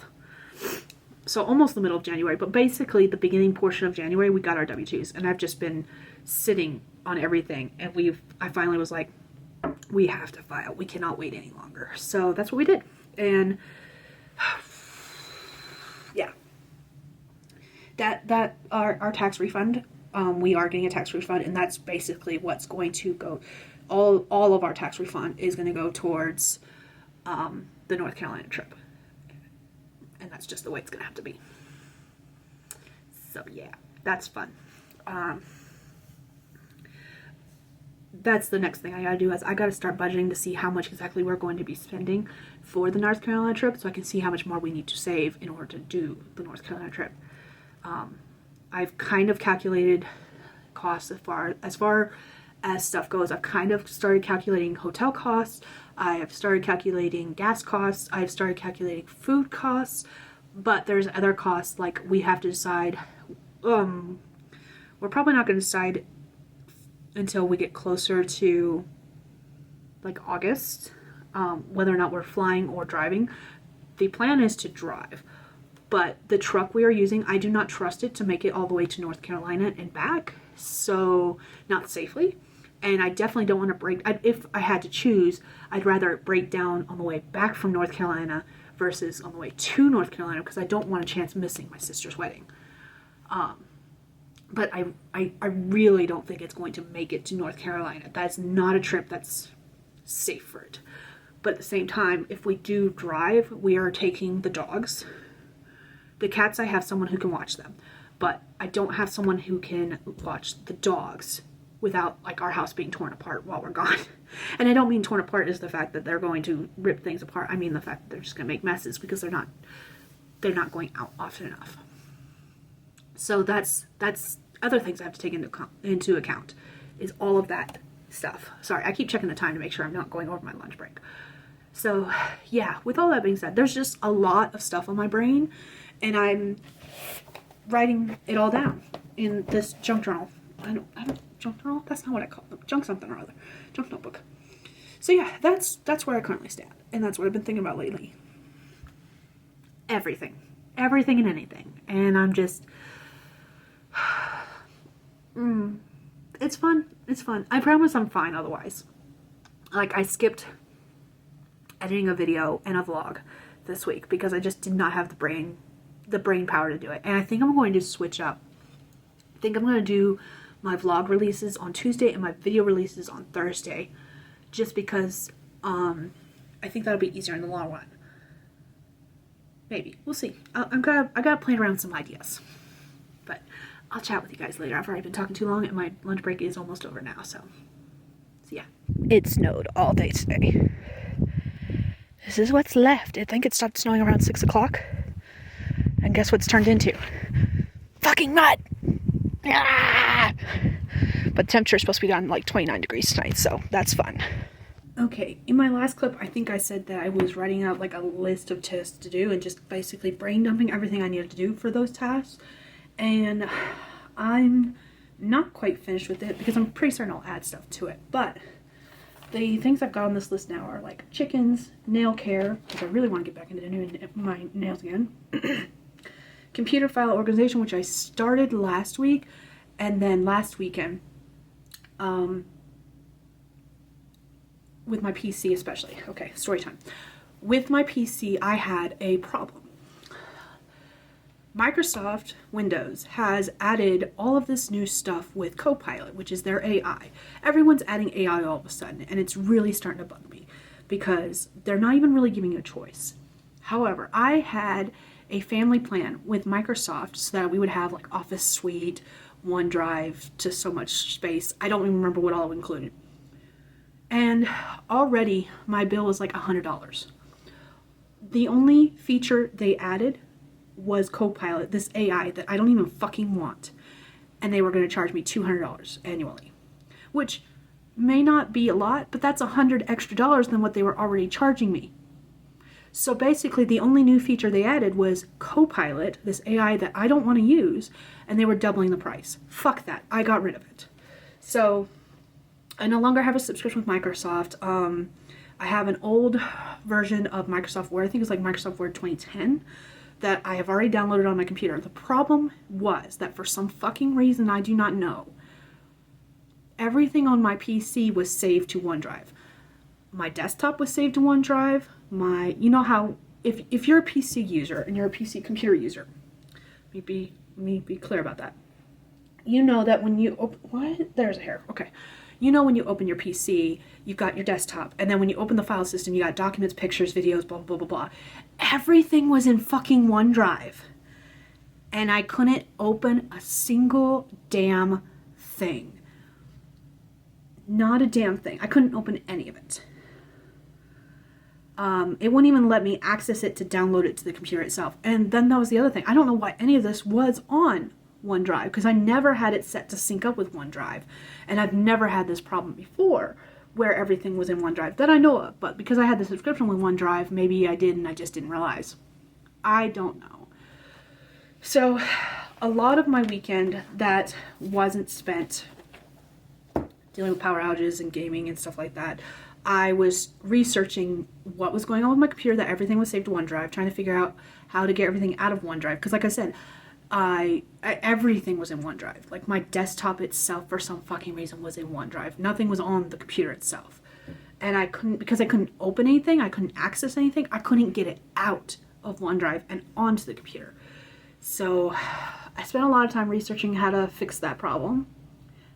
A: So almost the middle of January, but basically the beginning portion of January, we got our W-2s, and I've just been sitting on everything, and I finally was like, we have to file. We cannot wait any longer. So that's what we did. And yeah, that our tax refund, we are getting a tax refund, and that's basically what's going to go. All of our tax refund is going to go towards the North Carolina trip. And that's just the way it's going to have to be. So yeah, that's fun. That's the next thing I gotta do, is I gotta start budgeting to see how much exactly we're going to be spending for the North Carolina trip, so I can see how much more we need to save in order to do the North Carolina trip. I've kind of calculated costs as far as stuff goes. I've kind of started calculating hotel costs. I have started calculating gas costs. I've started calculating food costs, but there's other costs, like we have to decide. We're probably not going to decide until we get closer to like August, whether or not we're flying or driving. The plan is to drive, but the truck we are using, I do not trust it to make it all the way to North Carolina and back, so not safely. And I definitely don't want to break. If I had to choose, I'd rather it break down on the way back from North Carolina versus on the way to North Carolina, because I don't want a chance missing my sister's wedding. But I really don't think it's going to make it to North Carolina. That's not a trip that's safe for it. But at the same time, if we do drive, we are taking the dogs. The cats, I have someone who can watch them, but I don't have someone who can watch the dogs without like our house being torn apart while we're gone. And I don't mean torn apart as the fact that they're going to rip things apart. I mean the fact that they're just going to make messes because they're not going out often enough. So that's other things I have to take into account is all of that stuff. Sorry, I keep checking the time to make sure I'm not going over my lunch break. So yeah, with all that being said, there's just a lot of stuff on my brain, and I'm writing it all down in this junk journal. I don't junk journal? That's not what I call them. Junk something or other. Junk notebook. So yeah, that's where I currently stand, and that's what I've been thinking about lately. Everything and anything, and I'm just it's fun. I promise I'm fine otherwise. Like, I skipped editing a video and a vlog this week because I just did not have the brain power to do it. And I think I'm going to switch up. I think I'm going to do my vlog releases on Tuesday and my video releases on Thursday, just because I think that'll be easier in the long run. Maybe. We'll see. I gotta play around some ideas. But I'll chat with you guys later. I've already been talking too long, and my lunch break is almost over now, so yeah. It snowed all day today. This is what's left. I think it stopped snowing around 6 o'clock. And guess what's turned into? Fucking mud! Ah! But the temperature is supposed to be down like 29 degrees tonight, so that's fun. Okay, in my last clip, I think I said that I was writing out like a list of tasks to do and just basically brain dumping everything I needed to do for those tasks. And I'm not quite finished with it because I'm pretty certain I'll add stuff to it. But the things I've got on this list now are like chickens, nail care, because I really want to get back into doing my nails again. Computer file organization, which I started last week, and then last weekend, with my PC especially. Okay, story time. With my PC, I had a problem. Microsoft Windows has added all of this new stuff with Copilot, which is their AI. Everyone's adding AI all of a sudden, and it's really starting to bug me because they're not even really giving you a choice. However, I had a family plan with Microsoft so that we would have like Office Suite, OneDrive to so much space. I don't even remember what all included. And already my bill was like $100. The only feature they added was Copilot, this AI that I don't even fucking want. And they were going to charge me $200 annually. Which may not be a lot, but that's $100 extra than what they were already charging me. So basically the only new feature they added was Copilot, this AI that I don't want to use, and they were doubling the price. Fuck that. I got rid of it. So I no longer have a subscription with Microsoft. I have an old version of Microsoft Word, I think it's like Microsoft Word 2010, that I have already downloaded on my computer. The problem was that for some fucking reason I do not know, everything on my PC was saved to OneDrive. My desktop was saved to OneDrive. You know how, if you're a PC user and you're a PC computer user, let me be clear about that. You know that when you open, what? There's a hair. Okay. You know when you open your PC, you've got your desktop, and then when you open the file system, you got documents, pictures, videos, blah, blah, blah, blah. Everything was in fucking OneDrive. And I couldn't open a single damn thing. Not a damn thing. I couldn't open any of it. It wouldn't even let me access it to download it to the computer itself. And then that was the other thing. I don't know why any of this was on OneDrive, because I never had it set to sync up with OneDrive. And I've never had this problem before where everything was in OneDrive that I know of. But because I had the subscription with OneDrive, maybe I did and I just didn't realize. I don't know. So a lot of my weekend that wasn't spent dealing with power outages and gaming and stuff like that, I was researching what was going on with my computer, that everything was saved to OneDrive, trying to figure out how to get everything out of OneDrive. Because like I said, everything was in OneDrive. Like my desktop itself, for some fucking reason, was in OneDrive. Nothing was on the computer itself. And I couldn't, because I couldn't open anything, I couldn't access anything, I couldn't get it out of OneDrive and onto the computer. So I spent a lot of time researching how to fix that problem.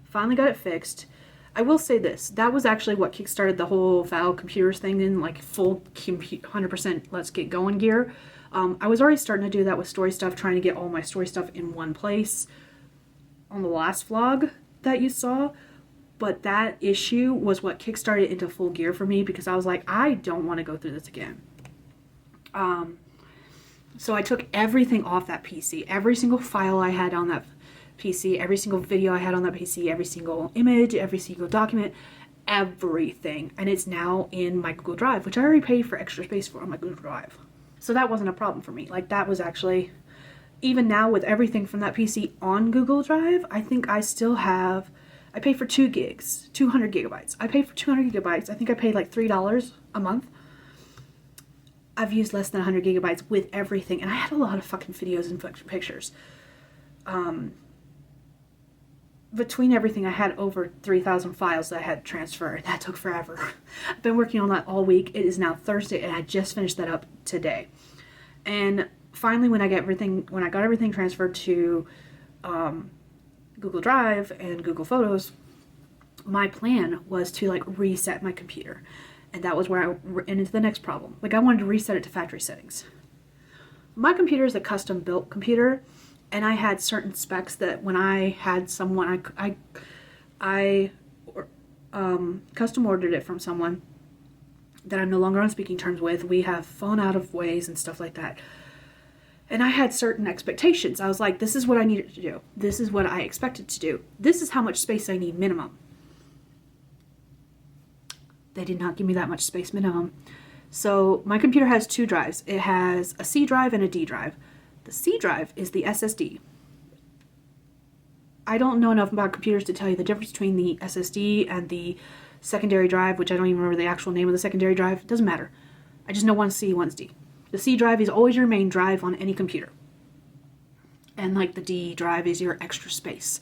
A: Finally got it fixed. I will say this, that was actually what kickstarted the whole Val Computers thing in like full 100% let's get going gear. I was already starting to do that with story stuff, trying to get all my story stuff in one place on the last vlog that you saw. But that issue was what kickstarted into full gear for me, because I was like, I don't want to go through this again. So I took everything off that PC, every single file I had on that PC, every single video I had on that PC, every single image, every single document, everything. And it's now in my Google Drive, which I already paid for extra space for on my Google Drive. So that wasn't a problem for me. Like that was actually, even now with everything from that PC on Google Drive, I think I still have, I pay for 2 gigs, 200 gigabytes. I pay for 200 gigabytes. I think I paid like $3 a month. I've used less than 100 gigabytes with everything. And I had a lot of fucking videos and pictures. Between everything, I had over 3,000 files that I had transferred. That took forever. I've been working on that all week. It is now Thursday, and I just finished that up today. And finally, when I got everything transferred to Google Drive and Google Photos, my plan was to like reset my computer, and that was where I went into the next problem. Like I wanted to reset it to factory settings. My computer is a custom-built computer. And I had certain specs that when I had someone, I custom ordered it from someone that I'm no longer on speaking terms with. We have fallen out of ways and stuff like that. And I had certain expectations. I was like, this is what I needed to do. This is what I expected to do. This is how much space I need minimum. They did not give me that much space minimum. So my computer has 2 drives. It has a C drive and a D drive. The C drive is the SSD. I don't know enough about computers to tell you the difference between the SSD and the secondary drive, which I don't even remember the actual name of the secondary drive. It doesn't matter. I just know one's C, one's D. The C drive is always your main drive on any computer. And like the D drive is your extra space.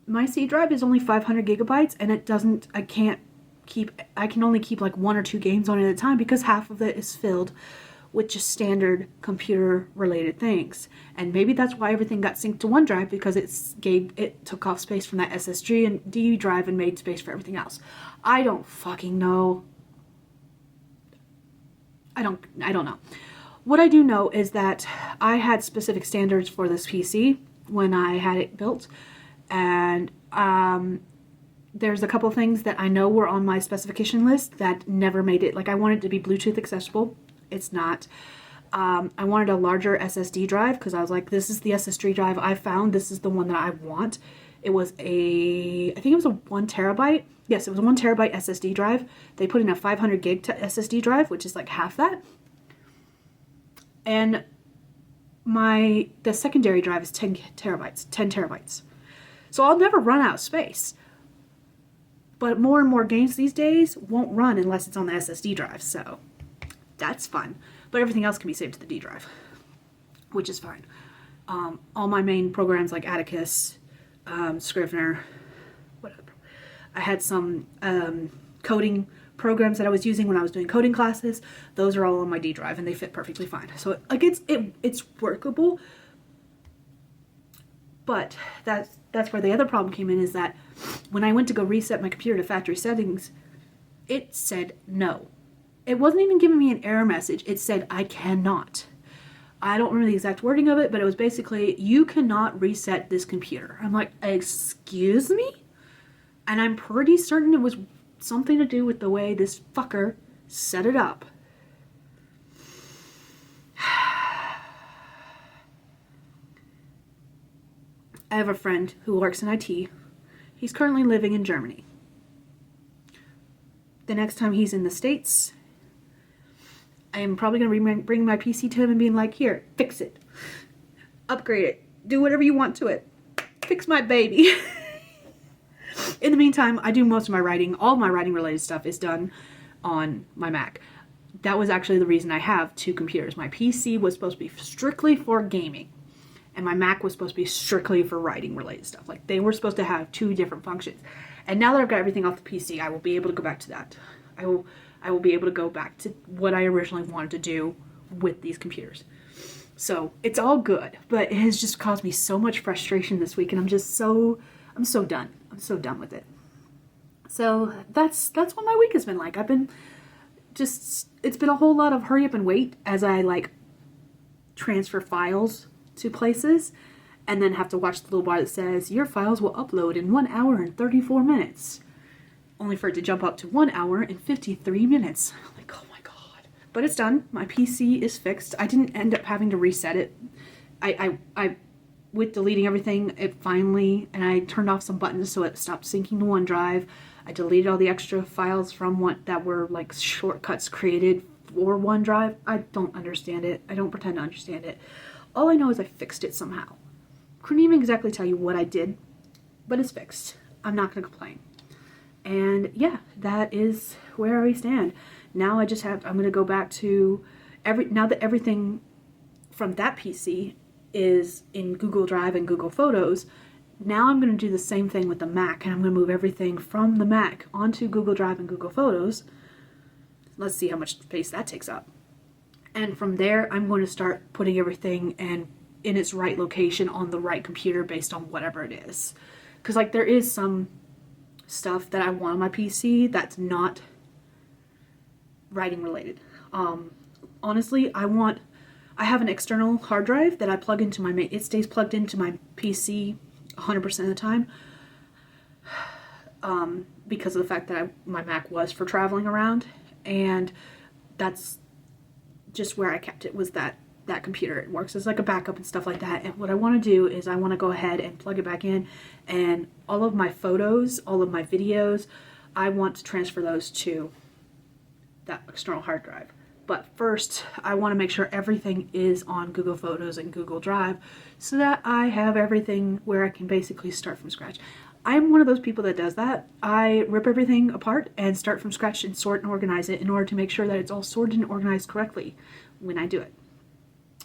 A: My C drive is only 500 gigabytes and it doesn't, I can only keep like 1 or 2 games on it at a time because half of it is filled with just standard computer related things. And maybe that's why everything got synced to OneDrive, because it took off space from that SSD and D drive and made space for everything else. I don't fucking know. I don't know. What I do know is that I had specific standards for this PC when I had it built, and there's a couple things that I know were on my specification list that never made it. Like I wanted it to be Bluetooth accessible. It's not. I wanted a larger SSD drive because I was like, this is the SSD drive I found. This is the one that I want. It was I think it was a 1 terabyte. Yes, it was a 1 terabyte SSD drive. They put in a 500 gig SSD drive, which is like half that. And the secondary drive is 10 terabytes. So I'll never run out of space. But more and more games these days won't run unless it's on the SSD drive, so that's fun. But everything else can be saved to the D drive, which is fine. All my main programs like Atticus, Scrivener, whatever. I had some coding programs that I was using when I was doing coding classes. Those are all on my D drive and they fit perfectly fine. So like it's workable. But that's where the other problem came in, is that when I went to go reset my computer to factory settings, it said no. It wasn't even giving me an error message. It said, I cannot. I don't remember the exact wording of it, but it was basically, you cannot reset this computer. I'm like, excuse me? And I'm pretty certain it was something to do with the way this fucker set it up. I have a friend who works in IT. He's currently living in Germany. The next time he's in the States, I am probably going to bring my PC to him and being like, here, fix it. Upgrade it. Do whatever you want to it. Fix my baby. In the meantime, I do most of my writing. All my writing related stuff is done on my Mac. That was actually the reason I have two computers. My PC was supposed to be strictly for gaming, and my Mac was supposed to be strictly for writing related stuff. Like, they were supposed to have two different functions. And now that I've got everything off the PC, I will be able to go back to that. I will be able to go back to what I originally wanted to do with these computers. So it's all good, but it has just caused me so much frustration this week, and I'm so done. I'm so done with it. So that's what my week has been like. It's been a whole lot of hurry up and wait as I like transfer files to places, and then have to watch the little bar that says your files will upload in 1 hour and 34 minutes. Only for it to jump up to 1 hour and 53 minutes. I'm like, oh my god. But it's done. My PC is fixed. I didn't end up having to reset it. I with deleting everything, it finally, and I turned off some buttons so it stopped syncing to OneDrive. I deleted all the extra files from what that were like shortcuts created for OneDrive. I don't understand it. I don't pretend to understand it. All I know is I fixed it somehow. Couldn't even exactly tell you what I did, but it's fixed. I'm not going to complain. And yeah, that is where we stand. Now I'm going to go back to now that everything from that PC is in Google Drive and Google Photos, now I'm going to do the same thing with the Mac, and I'm going to move everything from the Mac onto Google Drive and Google Photos. Let's see how much space that takes up. And from there, I'm going to start putting everything in its right location on the right computer based on whatever it is. Because like there is some stuff that I want on my PC that's not writing related. Honestly, I have an external hard drive that I plug into my it stays plugged into my PC 100% of the time. Because of the fact that my Mac was for traveling around, and that's just where I kept it, was that computer. It works as like a backup and stuff like that. And what I want to do is I want to go ahead and plug it back in, and all of my photos, all of my videos, I want to transfer those to that external hard drive. But first, I want to make sure everything is on Google Photos and Google Drive so that I have everything where I can basically start from scratch. I'm one of those people that does that. I rip everything apart and start from scratch and sort and organize it in order to make sure that it's all sorted and organized correctly when I do it.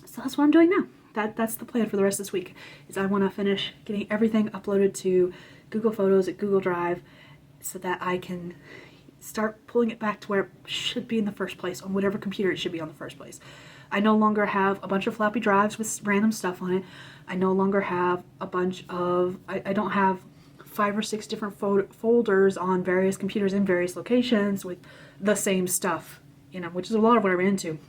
A: So that's what I'm doing now. That's the plan for the rest of this week, is I want to finish getting everything uploaded to Google Photos at Google Drive so that I can start pulling it back to where it should be in the first place, on whatever computer it should be on the first place. I no longer have a bunch of floppy drives with random stuff on it. I no longer have a bunch of, I don't have 5 or 6 different folders on various computers in various locations with the same stuff, which is a lot of what I ran into.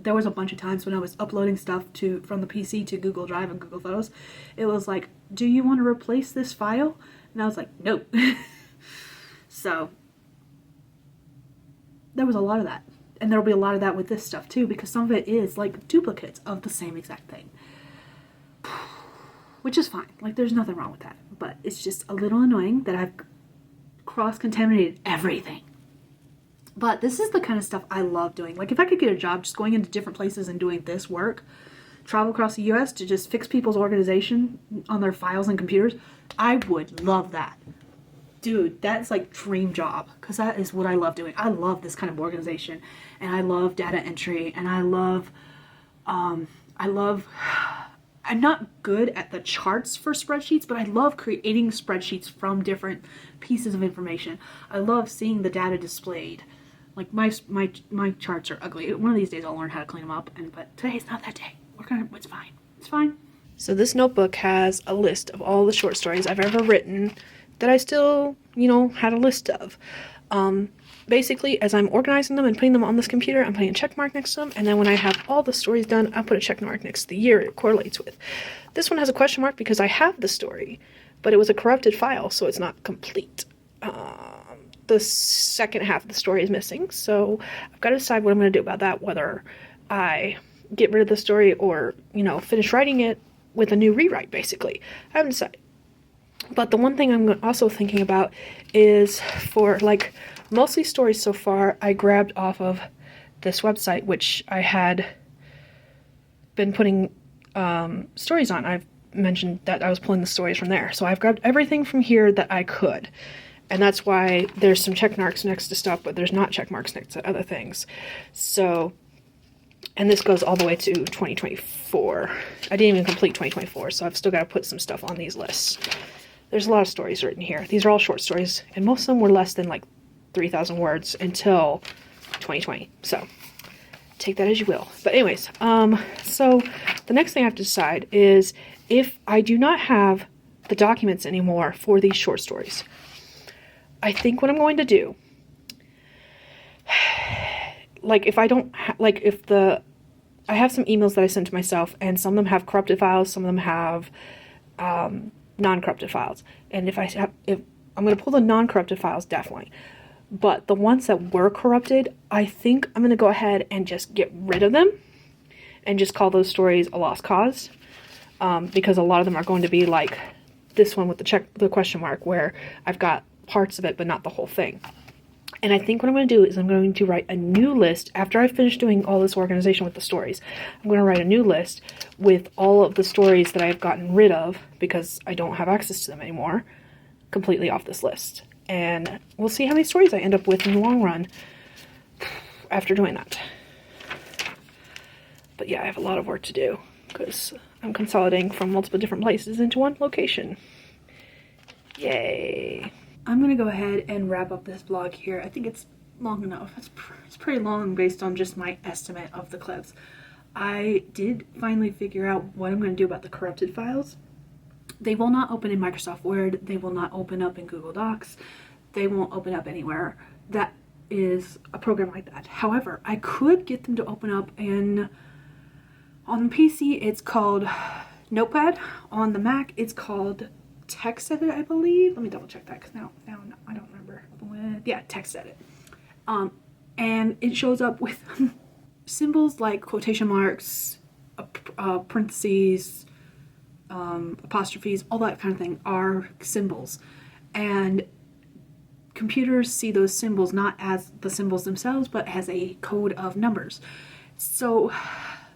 A: There was a bunch of times when I was uploading stuff from the PC to Google Drive and Google Photos. It was like, do you want to replace this file? And I was like, nope. So there was a lot of that. And there'll be a lot of that with this stuff too, because some of it is like duplicates of the same exact thing. Which is fine. Like, there's nothing wrong with that. But it's just a little annoying that I've cross-contaminated everything. But this is the kind of stuff I love doing. Like, if I could get a job just going into different places and doing this work, travel across the US to just fix people's organization on their files and computers, I would love that. dude, that's like dream job, because that is what I love doing. I love this kind of organization, and I love data entry, and I love I'm not good at the charts for spreadsheets, but I love creating spreadsheets from different pieces of information. I love seeing the data displayed. Like my charts are ugly. One of these days I'll learn how to clean them up, but today's not that day. It's fine. It's fine. So this notebook has a list of all the short stories I've ever written that I still, had a list of. Basically, as I'm organizing them and putting them on this computer, I'm putting a check mark next to them, and then when I have all the stories done, I'll put a check mark next to the year it correlates with. This one has a question mark because I have the story, but it was a corrupted file, so it's not complete. The second half of the story is missing, so I've got to decide what I'm going to do about that, whether I get rid of the story or, finish writing it with a new rewrite, basically. I haven't decided. But the one thing I'm also thinking about is for, mostly stories so far, I grabbed off of this website, which I had been putting stories on. I've mentioned that I was pulling the stories from there. So I've grabbed everything from here that I could. And that's why there's some check marks next to stuff, but there's not check marks next to other things. So, and this goes all the way to 2024. I didn't even complete 2024, so I've still got to put some stuff on these lists. There's a lot of stories written here. These are all short stories, and most of them were less than 3,000 words until 2020. So take that as you will. But anyways, so the next thing I have to decide is if I do not have the documents anymore for these short stories, I think what I'm going to do, if I don't, I have some emails that I sent to myself, and some of them have corrupted files, some of them have non-corrupted files. And if I'm going to pull the non-corrupted files, definitely. But the ones that were corrupted, I think I'm going to go ahead and just get rid of them and just call those stories a lost cause. Because a lot of them are going to be like this one with the question mark, where I've got parts of it but not the whole thing. And I think what I'm going to do is I'm going to write a new list after I finish doing all this organization with the stories. I'm going to write a new list with all of the stories that I've gotten rid of because I don't have access to them anymore, completely off this list. And we'll see how many stories I end up with in the long run after doing that. But yeah, I have a lot of work to do because I'm consolidating from multiple different places into one location. Yay. I'm going to go ahead and wrap up this vlog here. I think it's long enough. It's pretty long based on just my estimate of the clips. I did finally figure out what I'm going to do about the corrupted files. They will not open in Microsoft Word. They will not open up in Google Docs. They won't open up anywhere. That is a program like that. However, I could get them to open up on the PC, it's called Notepad. On the Mac, it's called Text Edit, I believe. Let me double check that because now I don't remember. Yeah, Text Edit. And it shows up with symbols like quotation marks, parentheses, apostrophes, all that kind of thing are symbols. And computers see those symbols not as the symbols themselves, but as a code of numbers. So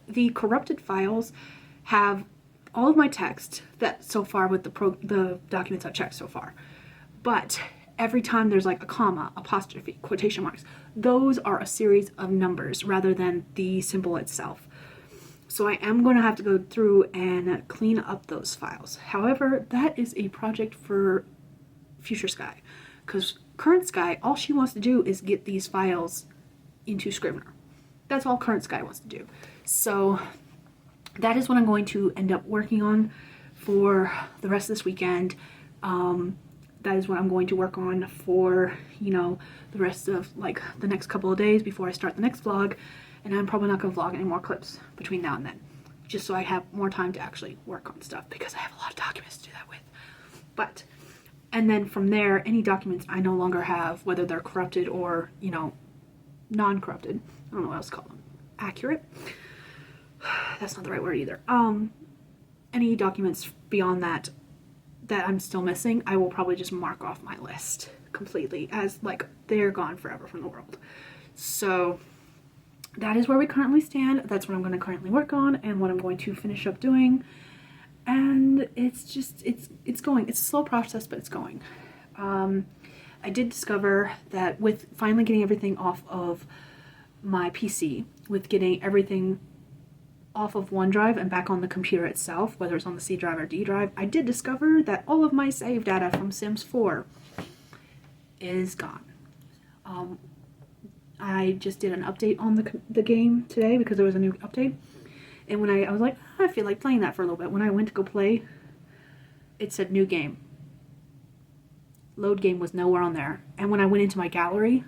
A: the corrupted files have all of my text that so far with the documents I've checked so far. But every time there's a comma, apostrophe, quotation marks, those are a series of numbers rather than the symbol itself. So I am going to have to go through and clean up those files. However, that is a project for future Skye, because current Skye, all she wants to do is get these files into Scrivener. That's all current Skye wants to do. So that is what I'm going to end up working on for the rest of this weekend. That is what I'm going to work on for, the rest of the next couple of days before I start the next vlog. And I'm probably not going to vlog any more clips between now and then, just so I have more time to actually work on stuff because I have a lot of documents to do that with. And then from there, any documents I no longer have, whether they're corrupted or, non-corrupted, I don't know what else to call them, accurate? That's not the right word either. Any documents beyond that I'm still missing, I will probably just mark off my list completely as they're gone forever from the world. So that is where we currently stand. That's what I'm going to currently work on and what I'm going to finish up doing. And it's going. It's a slow process, but it's going. I did discover that with finally getting everything off of my PC, with getting everything off of OneDrive and back on the computer itself, whether it's on the C drive or D drive, I did discover that all of my save data from Sims 4 is gone. I just did an update on the game today because there was a new update. And when I was like, I feel like playing that for a little bit. When I went to go play, it said new game. Load game was nowhere on there. And when I went into my gallery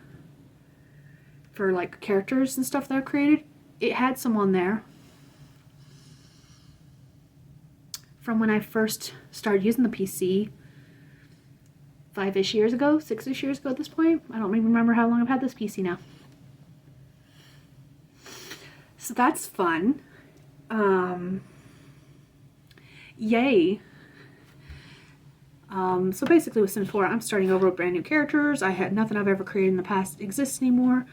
A: for like characters and stuff that I've created, it had some on there from when I first started using the PC 5-ish years ago, 6-ish years ago at this point. I don't even remember how long I've had this PC now. So that's fun. Yay. So basically with Sims 4, I'm starting over with brand new characters. I had nothing I've ever created in the past exists anymore.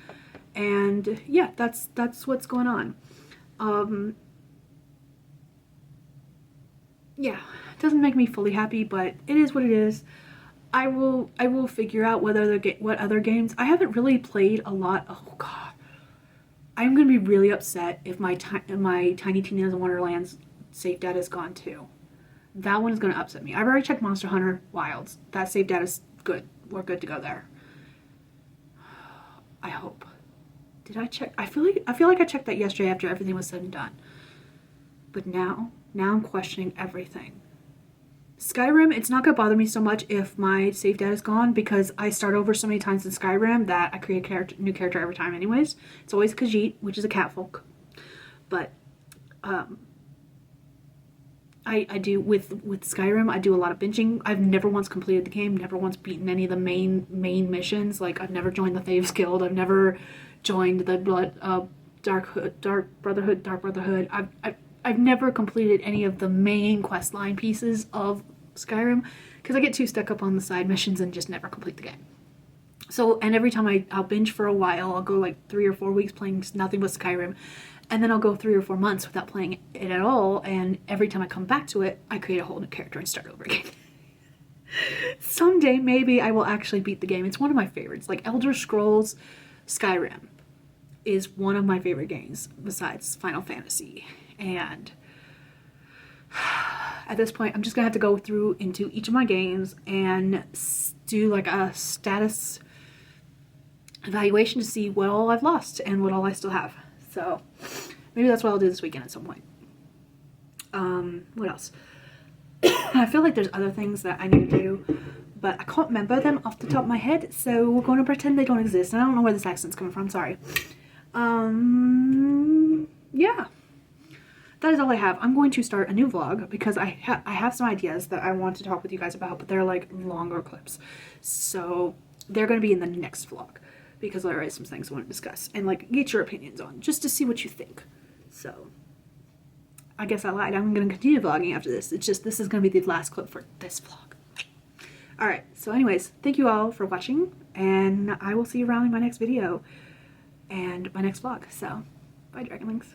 A: And yeah, that's what's going on. Yeah, it doesn't make me fully happy, but it is what it is. I will figure out what other games. I haven't really played a lot. Oh god. I'm going to be really upset if my Tiny Tina's Wonderlands save data is gone too. That one is going to upset me. I've already checked Monster Hunter Wilds. That save data is good. We're good to go there. I hope. Did I check? I feel like I checked that yesterday after everything was said and done. But now I'm questioning everything. Skyrim, it's not going to bother me so much if my save data is gone because I start over so many times in Skyrim that I create a new character every time anyways. It's always Khajiit, which is a catfolk. But I do with Skyrim, I do a lot of binging. I've never once completed the game, never once beaten any of the main missions. Like I've never joined the Thieves Guild. I've never joined the Dark Brotherhood. I've never completed any of the main quest line pieces of Skyrim because I get too stuck up on the side missions and just never complete the game. So, and every time I'll binge for a while, I'll go like 3 or 4 weeks playing nothing but Skyrim, and then I'll go 3 or 4 months without playing it at all, and every time I come back to it, I create a whole new character and start over again. Someday, maybe I will actually beat the game. It's one of my favorites. Like Elder Scrolls Skyrim is one of my favorite games besides Final Fantasy. And at this point, I'm just going to have to go through into each of my games and do like a status evaluation to see what all I've lost and what all I still have. So maybe that's what I'll do this weekend at some point. What else? I feel like there's other things that I need to do, but I can't remember them off the top of my head, so we're going to pretend they don't exist. And I don't know where this accent's coming from, sorry. Yeah. That is all I have. I'm going to start a new vlog because I have some ideas that I want to talk with you guys about, but they're like longer clips. So they're going to be in the next vlog because there are some things I want to discuss and like get your opinions on just to see what you think. So I guess I lied. I'm going to continue vlogging after this. It's just this is going to be the last clip for this vlog. Alright, so anyways, thank you all for watching and I will see you around in my next video and my next vlog. So, bye Dragonlings.